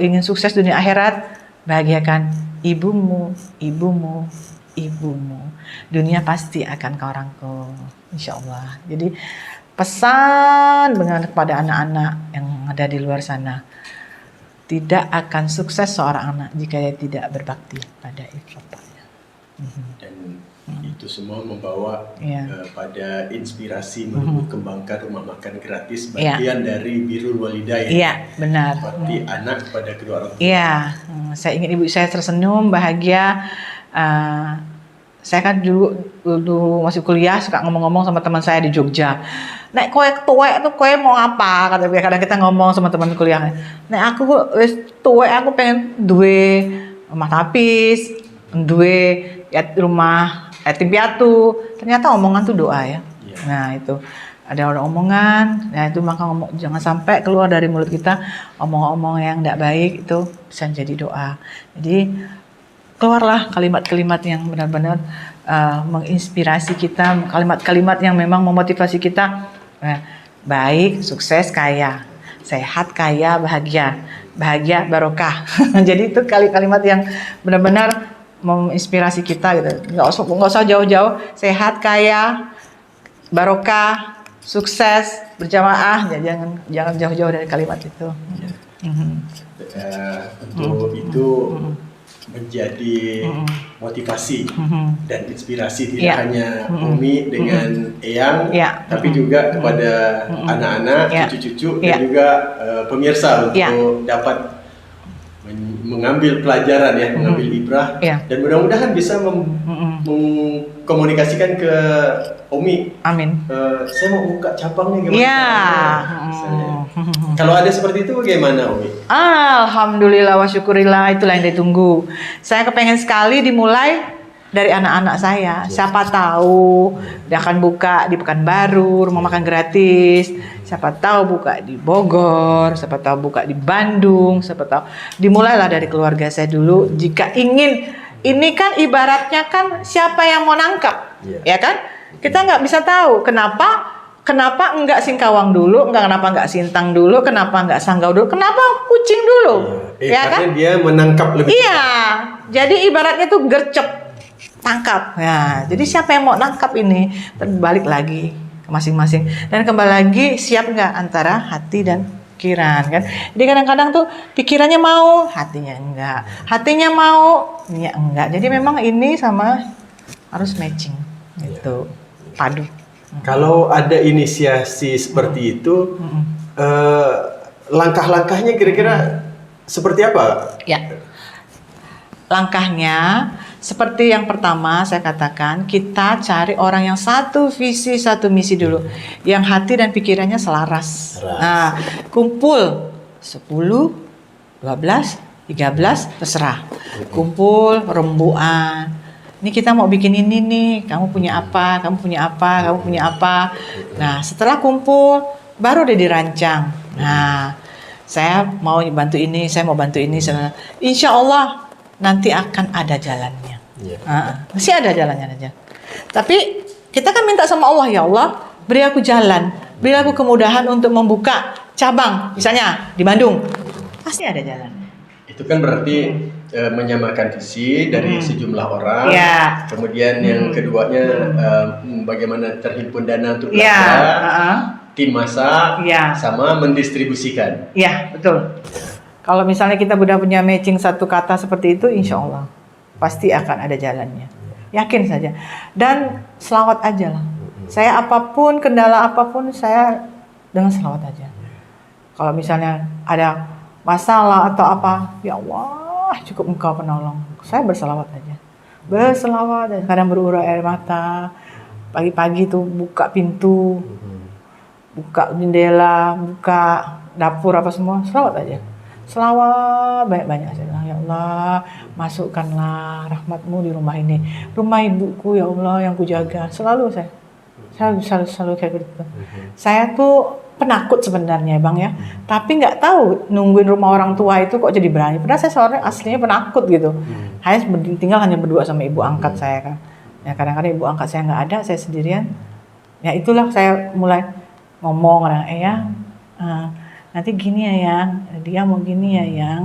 ingin sukses dunia akhirat, bahagiakan ibumu. Dunia pasti akan kau rangkul, insya Allah. Jadi pesan kepada anak-anak yang ada di luar sana, tidak akan sukses seorang anak jika dia tidak berbakti pada ibu bapaknya. Dan itu semua membawa pada inspirasi menuju kembangkan rumah makan gratis, bagian dari Birrul Walidain. Iya, benar. Bakti anak pada kedua orang tua. Iya, saya ingin ibu saya tersenyum, bahagia. Saya kan dulu masih kuliah suka ngomong-ngomong sama teman saya di Jogja. Nek kowe tuwek tuh kowe mau apa? Kadang kita ngomong sama teman kuliah. Nek aku wis tuwek, aku pengen duwe rumah tapis, duwe rumah yatim piatu. Ternyata omongan tuh doa ya. Nah, itu ada orang omongan. Nah, itu maka jangan sampai keluar dari mulut kita omong-omong yang tidak baik, itu bisa jadi doa. Jadi keluarlah kalimat-kalimat yang benar-benar menginspirasi kita, kalimat-kalimat yang memang memotivasi kita. Baik, sukses, kaya, sehat, kaya, bahagia, barokah. Jadi itu kalimat yang benar-benar menginspirasi kita gitu. Nggak usah jauh-jauh, sehat, kaya, barokah, sukses, berjamaah. Jangan jauh-jauh dari kalimat itu. Untuk itu menjadi motivasi dan inspirasi tidak hanya Umi dengan Eyang, tapi juga kepada anak-anak, cucu-cucu, dan juga pemirsa untuk dapat mengambil pelajaran mengambil ibrah, dan mudah-mudahan bisa mengkomunikasikan ke Umi. Amin. Saya mau buka cabangnya gimana? Kalau ada seperti itu bagaimana, Umi? Alhamdulillah wa syukurillah, itulah yang ditunggu. Saya kepengen sekali dimulai dari anak-anak saya. Siapa tahu dia akan buka di Pekanbaru rumah makan gratis. siapa tahu buka di Bogor, siapa tahu buka di Bandung, siapa tahu. Dimulailah dari keluarga saya dulu. Jika ingin, ini kan ibaratnya kan siapa yang mau nangkap, ya kan? Kita nggak bisa tahu kenapa enggak singkawang dulu, kenapa enggak sintang dulu, kenapa enggak sanggau dulu, kenapa kucing dulu, ya kan? Dia menangkap lebih. Iya, jadi ibaratnya tuh gercep, tangkap. Ya, jadi siapa yang mau nangkap ini, terbalik lagi ke masing-masing. Dan kembali lagi siap nggak antara hati dan pikiran kan? Jadi kadang-kadang tuh pikirannya mau, hatinya enggak, hatinya mau, ya enggak. Jadi memang ini sama harus matching, gitu, padu. Kalau ada inisiasi seperti itu, langkah-langkahnya kira-kira seperti apa? Ya, langkahnya seperti yang pertama saya katakan, kita cari orang yang satu visi satu misi dulu, yang hati dan pikirannya selaras. Nah, kumpul 10, 12, 13 terserah. Kumpul rembuan. Ini kita mau bikin ini nih, kamu punya apa, kamu punya apa, kamu punya apa. Nah, setelah kumpul, baru udah dirancang. Nah, saya mau bantu ini, saya mau bantu ini. Insya Allah nanti akan ada jalannya. Masih ada jalannya aja. Tapi kita kan minta sama Allah, ya Allah, beri aku jalan, beri aku kemudahan untuk membuka cabang, misalnya di Bandung. Pasti ada jalannya. Itu kan berarti menyamakan visi dari sejumlah orang. Ya. Kemudian yang keduanya bagaimana terhimpun dana untuk belanja, tim masak, sama mendistribusikan. Iya, betul. Kalau misalnya kita udah punya matching satu kata seperti itu, insya Allah pasti akan ada jalannya. Yakin saja. Dan selawat aja lah. Saya apapun, kendala apapun, saya dengan selawat aja. Kalau misalnya ada masalah atau apa, ya Allah, cukup Engkau penolong. Saya berselawat aja. Berselawat, dan kadang berurai air mata. Pagi-pagi tuh buka pintu, buka jendela, buka dapur apa semua, selawat aja. Selawat banyak-banyak. Saya bilang, ya Allah, masukkanlah rahmat-Mu di rumah ini. Rumah ibuku, ya Allah, yang kujaga. Selalu selalu kayak gitu. Saya tuh penakut sebenarnya, Bang ya. Tapi nggak tahu nungguin rumah orang tua itu kok jadi berani. Padahal saya seorang aslinya penakut gitu. Hanya tinggal hanya berdua sama ibu angkat saya kan. Ya kadang-kadang ibu angkat saya nggak ada, saya sendirian. Ya itulah saya mulai ngomong, Eyang, nanti gini ya Yang, dia mau gini ya Yang.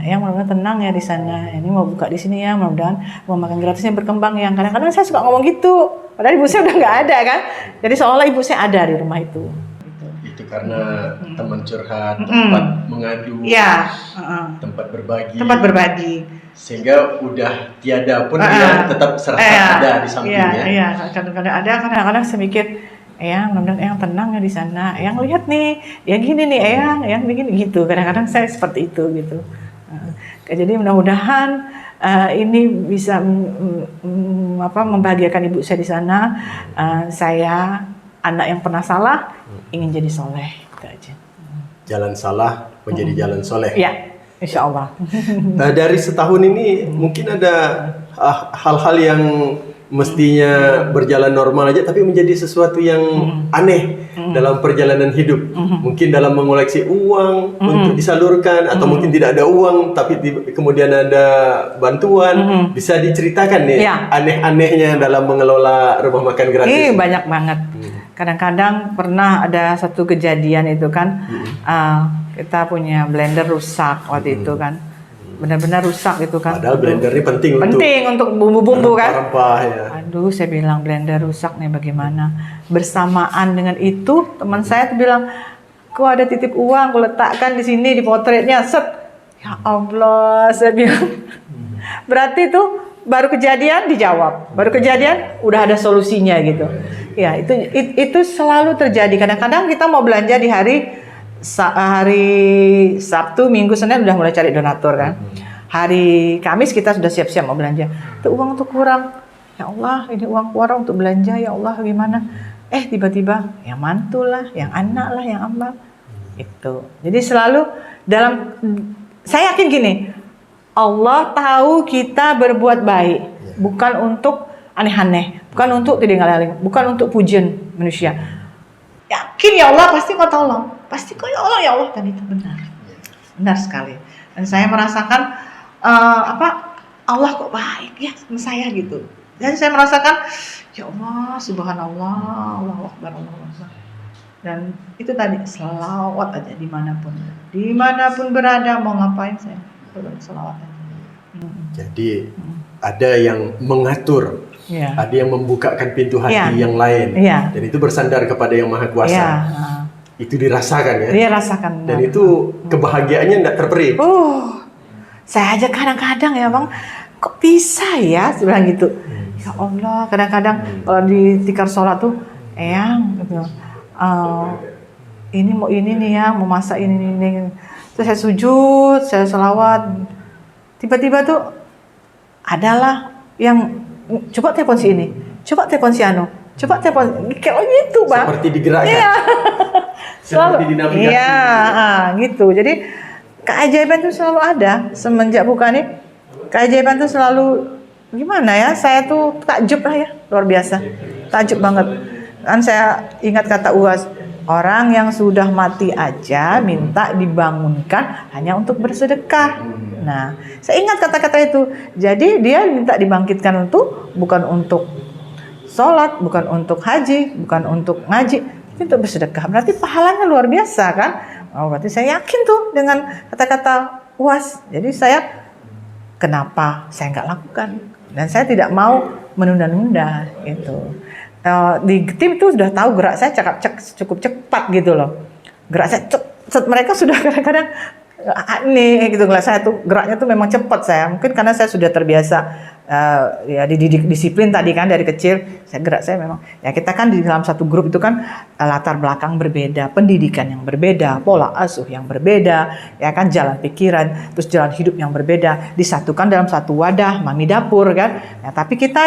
Yang mudah-mudahan tenang ya di sana. Ini mau buka di sini ya, mudah-mudahan mau makan gratisnya berkembang yang. Kadang-kadang saya suka ngomong gitu. Padahal ibu saya udah nggak ada kan. Jadi seolah ibu saya ada di rumah itu. Itu karena teman curhat, tempat mengadu, tempat berbagi, sehingga udah tiada pun dia tetap serasa ada di sampingnya. Iya, kadang-kadang ada, kadang-kadang saya mikir, Eyang, mudah-mudahan Eyang tenang ya di sana. Eyang lihat nih, ya gini nih Eyang begini gitu. Kadang-kadang saya seperti itu gitu. Jadi mudah-mudahan ini bisa membahagiakan ibu saya di sana. Saya anak yang pernah salah ingin jadi soleh, itu aja. Jalan salah menjadi jalan soleh. Ya, insya Allah. Dari setahun ini mungkin ada hal-hal yang mestinya berjalan normal aja, tapi menjadi sesuatu yang aneh dalam perjalanan hidup. Mungkin dalam mengoleksi uang untuk disalurkan, atau mungkin tidak ada uang, tapi kemudian ada bantuan. Bisa diceritakan nih aneh-anehnya dalam mengelola rumah makan gratis? Banyak banget. Kadang-kadang pernah ada satu kejadian itu kan, kita punya blender rusak waktu itu kan, benar-benar rusak itu kan. Padahal blender ini penting untuk bumbu-bumbu kan. Rempah ya. Aduh, saya bilang blender rusak nih bagaimana. Bersamaan dengan itu teman saya tuh bilang, kok ada titip uang, aku letakkan di sini di potretnya, set. Ya Allah, saya bilang. Berarti tuh baru kejadian dijawab, baru kejadian udah ada solusinya gitu. Ya itu selalu terjadi. Kadang-kadang kita mau belanja di hari Sabtu, Minggu, Senin udah mulai cari donatur kan. Hari Kamis kita sudah siap-siap mau belanja. Itu uang tuh kurang. Ya Allah, ini uang kurang untuk belanja. Ya Allah, gimana? Tiba-tiba yang mantu lah, yang anak lah, yang apa. Itu. Jadi selalu saya yakin gini. Allah tahu kita berbuat baik, bukan untuk aneh-aneh, bukan untuk tidak ngaling, bukan untuk pujian manusia. yakin ya Allah pasti kau tolong, pasti kau ya Allah, ya Allah. Dan itu benar sekali. Dan saya merasakan Allah kok baik ya sama saya gitu. Dan saya merasakan ya Allah, subhanallah, Allahu Akbar, Allahu Akbar. Dan itu tadi selawat aja dimanapun berada, mau ngapain saya selawat aja. Jadi ada yang mengatur, ada yang membukakan pintu hati yang lain, dan itu bersandar kepada yang Maha Kuasa. Itu dirasakan ya. Dia rasakan. Dan itu kebahagiaannya tidak terperi. Saya aja kadang-kadang ya Bang, kok bisa ya, saya bilang gitu. Ya Allah, kadang-kadang kalau di tikar sholat tuh, Eyang, gitu. Ini mau ini nih ya, mau masak ini. Terus saya sujud, saya selawat. Tiba-tiba tuh adalah yang coba telepon si ini, coba telepon si Anu, coba telepon kayak gitu Bang. Seperti digerakkan. Iya. Seperti dinamika. Iya, gitu. Jadi keajaiban itu selalu ada semenjak buka nih. Keajaiban itu selalu gimana ya? Saya tuh takjub lah ya, luar biasa. Takjub banget. Kan saya ingat kata Uwas, orang yang sudah mati aja minta dibangunkan hanya untuk bersedekah. Nah, saya ingat kata-kata itu. Jadi dia minta dibangkitkan itu bukan untuk sholat, bukan untuk haji, bukan untuk ngaji, tapi untuk bersedekah. Berarti pahalanya luar biasa kan? Oh, berarti saya yakin tuh dengan kata-kata Uwas. Jadi saya, kenapa saya nggak lakukan? Dan saya tidak mau menunda-nunda gitu. Di tim itu sudah tahu gerak saya cukup cepat gitu loh. Gerak saya mereka sudah kadang-kadang nih gitu, saya tuh geraknya tuh memang cepat saya. Mungkin karena saya sudah terbiasa ya dididik disiplin tadi kan dari kecil. Saya memang ya, kita kan di dalam satu grup itu kan latar belakang berbeda, pendidikan yang berbeda, pola asuh yang berbeda, ya kan, jalan pikiran, terus jalan hidup yang berbeda, disatukan dalam satu wadah mami dapur kan. Ya, tapi kita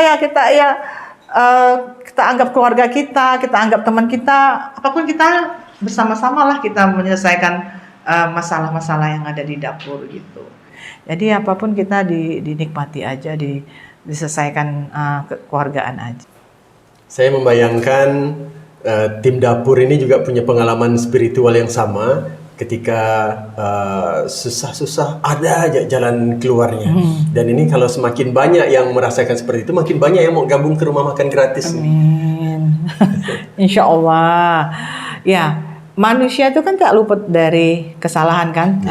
anggap keluarga kita anggap teman kita, apapun kita bersama-sama lah kita menyelesaikan masalah-masalah yang ada di dapur gitu. Jadi apapun kita dinikmati aja, diselesaikan kekeluargaan aja. Saya membayangkan tim dapur ini juga punya pengalaman spiritual yang sama. Ketika susah-susah ada aja jalan keluarnya. Dan ini kalau semakin banyak yang merasakan seperti itu, makin banyak yang mau gabung ke rumah makan gratis. Amin. Insya Allah. Ya, manusia itu kan tak luput dari kesalahan kan.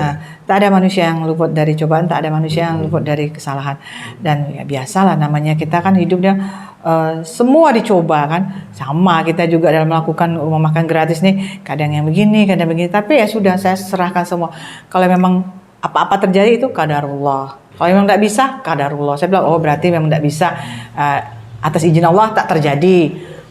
Tak ada manusia yang luput dari cobaan, tak ada manusia yang luput dari kesalahan. Dan ya biasalah, namanya kita kan hidupnya semua dicoba kan. Sama kita juga dalam melakukan rumah makan gratis nih, kadang yang begini, kadang begini. Tapi ya sudah, saya serahkan semua. Kalau memang apa-apa terjadi itu qadarullah. Kalau memang tidak bisa, qadarullah. Saya bilang, oh berarti memang tidak bisa, atas izin Allah tak terjadi.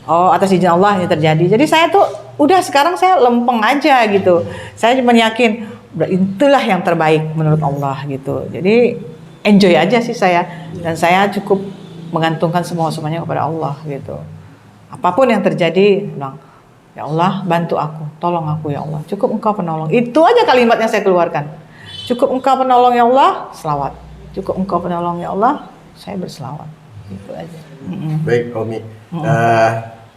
Oh, atas izin Allah ini terjadi. Jadi saya tuh udah, sekarang saya lempeng aja gitu. Saya cuma yakin itulah yang terbaik menurut Allah gitu. Jadi enjoy aja sih saya. Dan saya cukup menggantungkan semuanya kepada Allah gitu. Apapun yang terjadi, bilang, ya Allah bantu aku, tolong aku ya Allah. Cukup Engkau penolong. Itu aja kalimat yang saya keluarkan. Cukup Engkau penolong ya Allah, selawat. Cukup Engkau penolong ya Allah, saya berselawat. Itu aja. Baik Omi.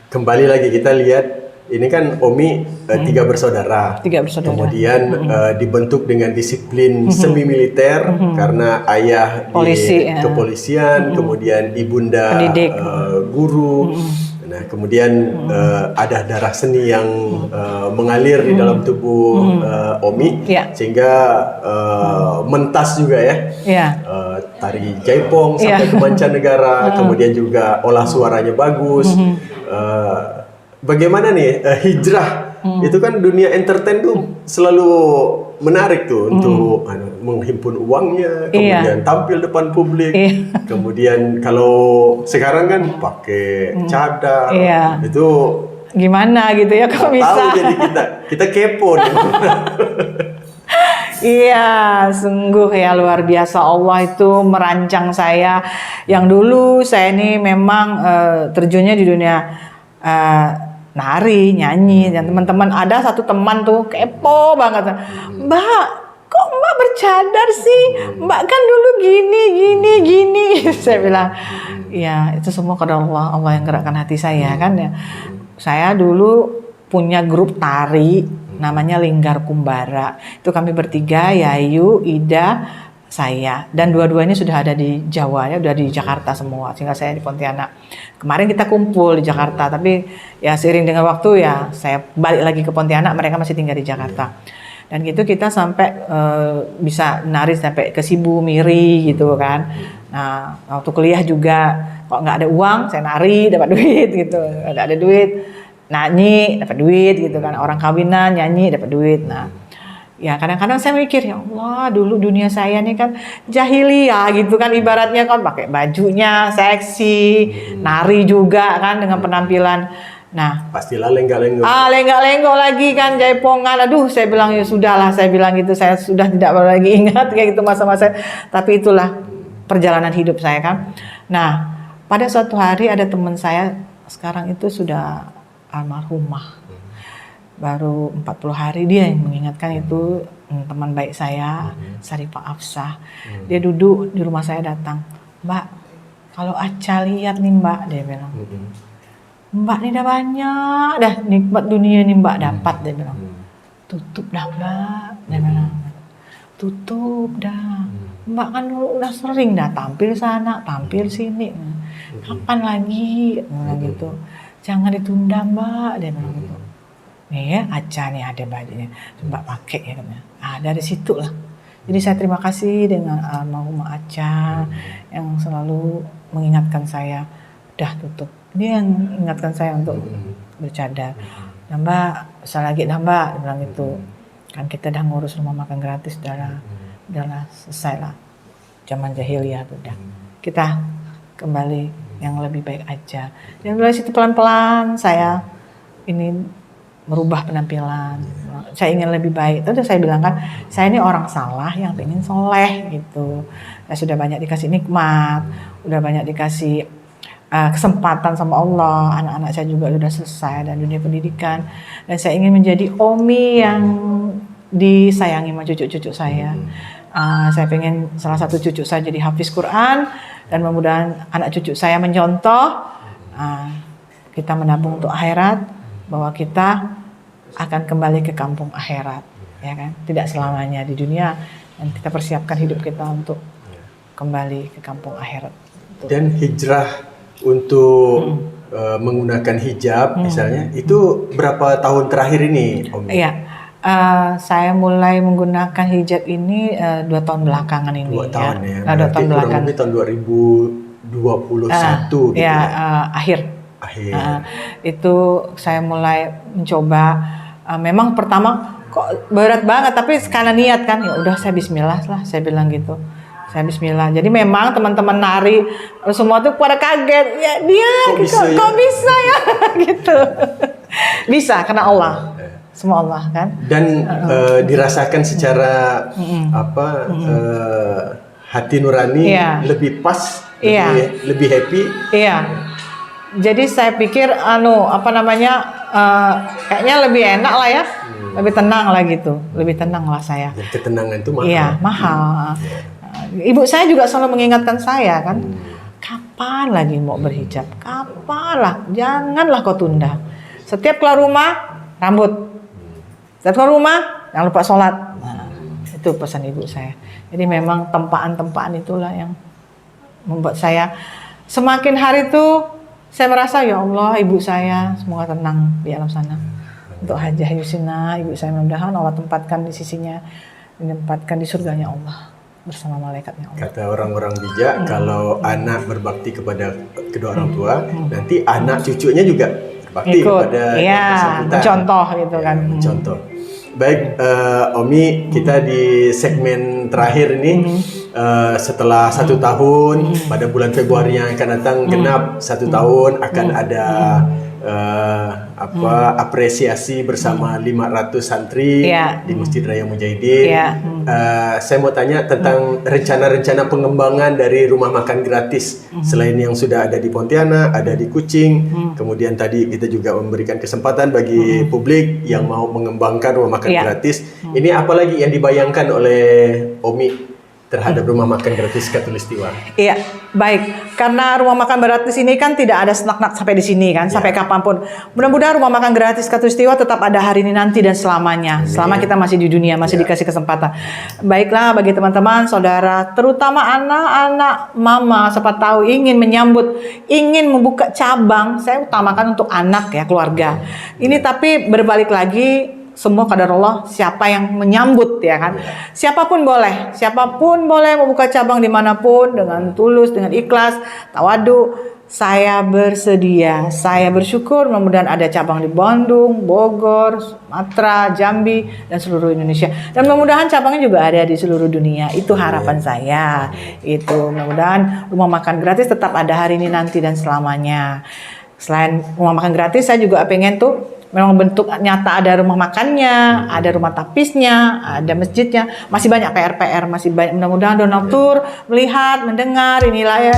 Kembali lagi kita lihat, ini kan Omi tiga bersaudara. Kemudian dibentuk dengan disiplin semi militer karena ayah polisi, di kepolisian, kemudian ibunda guru. Nah, kemudian ada darah seni yang mengalir di dalam tubuh Omi, sehingga mentas juga ya. Tari jaipong sampai ke mancanegara, kemudian juga olah suaranya bagus. Bagaimana nih hijrah? Itu kan dunia entertain tuh selalu menarik tuh untuk menghimpun uangnya, kemudian tampil depan publik, kemudian kalau sekarang kan pakai cadar, itu gimana gitu ya kok bisa? Tahu, jadi kita kepo. Iya, sungguh ya luar biasa, Allah itu merancang saya. Yang dulu saya ini memang terjunnya di dunia nari, nyanyi, dan teman-teman, ada satu teman tuh kepo banget. Mbak, kok Mbak bercadar sih? Mbak kan dulu gini. Saya bilang, ya itu semua karena Allah yang gerakkan hati saya kan ya. Saya dulu punya grup tari namanya Linggar Kumbara. Itu kami bertiga, Yayu, Ida, saya, dan dua-duanya sudah ada di Jawa ya, udah di Jakarta semua, sehingga saya di Pontianak. Kemarin kita kumpul di Jakarta, tapi ya seiring dengan waktu ya saya balik lagi ke Pontianak, mereka masih tinggal di Jakarta. Dan gitu kita sampai bisa nari sampai ke Sibu, Miri gitu kan. Nah waktu kuliah juga kalau nggak ada uang saya nari dapat duit gitu, nggak ada duit nyanyi dapat duit gitu kan, orang kawinan nyanyi dapat duit. Nah ya kadang-kadang saya mikir, ya Allah dulu dunia saya nih kan jahiliyah gitu kan, ibaratnya kan pakai bajunya seksi, nari juga kan dengan penampilan. Nah Pastilah lenggak-lenggok. Lenggak-lenggok lagi kan, jaipongan. Aduh saya bilang ya sudahlah, saya bilang gitu, saya sudah tidak lagi ingat kayak gitu masa-masa. Tapi itulah perjalanan hidup saya kan. Nah pada suatu hari ada teman saya, sekarang itu sudah almarhumah, baru 40 hari, dia yang mengingatkan itu, teman baik saya, Sarifah Afsah. Dia duduk di rumah saya, datang, Mbak, kalau Aca lihat nih Mbak, dia bilang, Mbak nih udah banyak dah nikmat dunia nih Mbak dapat, dia bilang, tutup dah Mbak, dia bilang, tutup dah, Mbak kan dulu udah sering dah tampil sana, tampil sini, kapan lagi, gitu, jangan ditunda Mbak, dia bilang gitu. Nih ya, Aca nih ada bajunya, Mbak pakai ya katanya. Dari situ lah. Jadi saya terima kasih dengan almarhumah Aca yang selalu mengingatkan saya, udah tutup. Dia yang mengingatkan saya untuk bercadar. Nah Mbak, usah lagi dah Mbak, dia bilang gitu. Kan kita udah ngurus rumah makan gratis, udahlah selesai lah. Zaman jahiliyah udah. Kita kembali yang lebih baik aja. Dan dari situ pelan-pelan saya ini merubah penampilan. Saya ingin lebih baik. Tadi saya bilang kan, saya ini orang salah yang pengen soleh gitu. Saya sudah banyak dikasih nikmat, udah banyak dikasih kesempatan sama Allah. Anak-anak saya juga sudah selesai dan dunia pendidikan. Dan saya ingin menjadi Omi yang disayangi sama cucu-cucu saya. Saya pengen salah satu cucu saya jadi hafiz Quran, dan mudah-mudahan anak cucu saya mencontoh. Kita menabung untuk akhirat, bahwa kita akan kembali ke kampung akhirat, ya kan? Tidak selamanya di dunia, dan kita persiapkan hidup kita untuk kembali ke kampung akhirat. Dan hijrah untuk menggunakan hijab misalnya, itu berapa tahun terakhir ini, Om? Iya, saya mulai menggunakan hijab ini 2 tahun belakangan ini. 2 tahun ya. 2 tahun belakangan. Kurang lebih tahun 2021 gitu ya. Akhir. Itu saya mulai mencoba. Memang pertama kok berat banget, tapi karena niat kan, ya udah saya Bismillah lah, saya bilang gitu. Saya Bismillah. Jadi memang teman-teman nari semua tuh pada kaget. Ya dia kok bisa ya gitu. Bisa karena Allah. Semua Allah kan. Dan dirasakan secara hati nurani lebih pas, lebih happy. Iya. Jadi saya pikir kayaknya lebih enak lah ya. Lebih tenang lah gitu. Lebih tenang lah saya. Dan ketenangan itu mahal. Iya, mahal. Ibu saya juga selalu mengingatkan saya kan. Kapan lagi mau berhijab? Kapan lah? Janganlah kau tunda. Setiap keluar rumah, rambut. Setiap keluar rumah, jangan lupa sholat. Itu pesan ibu saya. Jadi memang tempaan-tempaan itulah yang membuat saya semakin hari itu saya merasa, ya Allah, ibu saya semoga tenang di alam sana. Untuk Hajah Yusina, ibu saya, mudah-mudahan Allah tempatkan di sisinya, ditempatkan di surganya Allah bersama malaikatnya Allah. Kata orang-orang bijak, kalau anak berbakti kepada kedua orang tua, nanti anak cucunya juga berbakti kepada yang bersangkutan. Mencontoh gitu kan. Mencontoh. Baik, Omi, kita di segmen terakhir ini, setelah 1 tahun, pada bulan Februari yang akan datang genap 1 tahun, akan ada apresiasi bersama 500 santri di Masjid Raya Mujahidin. Saya mau tanya tentang rencana-rencana pengembangan dari rumah makan gratis, selain yang sudah ada di Pontianak, ada di Kuching, kemudian tadi kita juga memberikan kesempatan bagi publik yang mau mengembangkan rumah makan gratis. Ini apa lagi yang dibayangkan oleh Omi terhadap rumah makan gratis Katulistiwa? Iya, baik. Karena rumah makan gratis ini kan tidak ada snack sampai di sini kan, sampai kapanpun. Mudah-mudahan rumah makan gratis Katulistiwa tetap ada hari ini nanti dan selamanya. Selama kita masih di dunia, masih dikasih kesempatan. Baiklah bagi teman-teman, saudara, terutama anak-anak mama, siapa tahu ingin menyambut, ingin membuka cabang, saya utamakan untuk anak ya, keluarga. Ini tapi berbalik lagi, semua kadar Allah, siapa yang menyambut ya kan. Siapapun boleh membuka cabang dimanapun dengan tulus, dengan ikhlas, tawadu. Saya bersedia, saya bersyukur mudah-mudahan ada cabang di Bandung, Bogor, Sumatera, Jambi, dan seluruh Indonesia. Dan mudah-mudahan cabangnya juga ada di seluruh dunia. Itu harapan saya. Itu mudah-mudahan rumah makan gratis tetap ada hari ini nanti dan selamanya. Selain rumah makan gratis, saya juga pengen tuh memang bentuk nyata ada rumah makannya, ada rumah tapisnya, ada masjidnya. Masih banyak PR, masih banyak. Mudah-mudahan donatur melihat, mendengar, inilah ya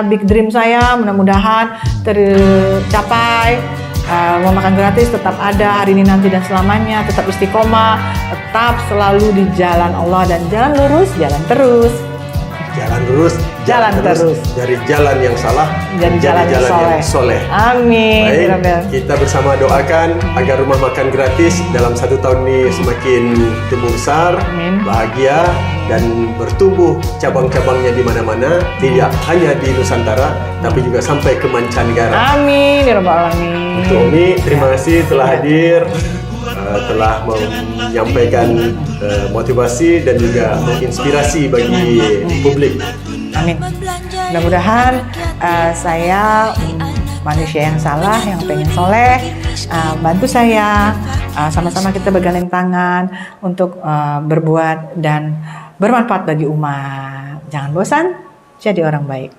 big dream saya, mudah-mudahan tercapai. Rumah makan gratis tetap ada hari ini nanti dan selamanya, tetap istiqomah, tetap selalu di jalan Allah dan jalan lurus, jalan terus. Jalan lurus, jalan terus. Dari jalan yang salah, Jadi menjadi jalan yang soleh. Amin. Baik, kita bersama doakan agar rumah makan gratis dalam 1 tahun ini semakin tumbuh besar, Amin. bahagia, dan bertumbuh cabang-cabangnya di mana-mana, tidak hanya di Nusantara, tapi juga sampai ke mancanegara. Amin. Ya Rabbal Alamin. Untuk Umi, terima kasih telah hadir, telah menyampaikan motivasi dan juga menginspirasi bagi publik. Amin. Mudah-mudahan saya manusia yang salah, yang pengen soleh, bantu saya, sama-sama kita bergandeng tangan untuk berbuat dan bermanfaat bagi umat. Jangan bosan, jadi orang baik.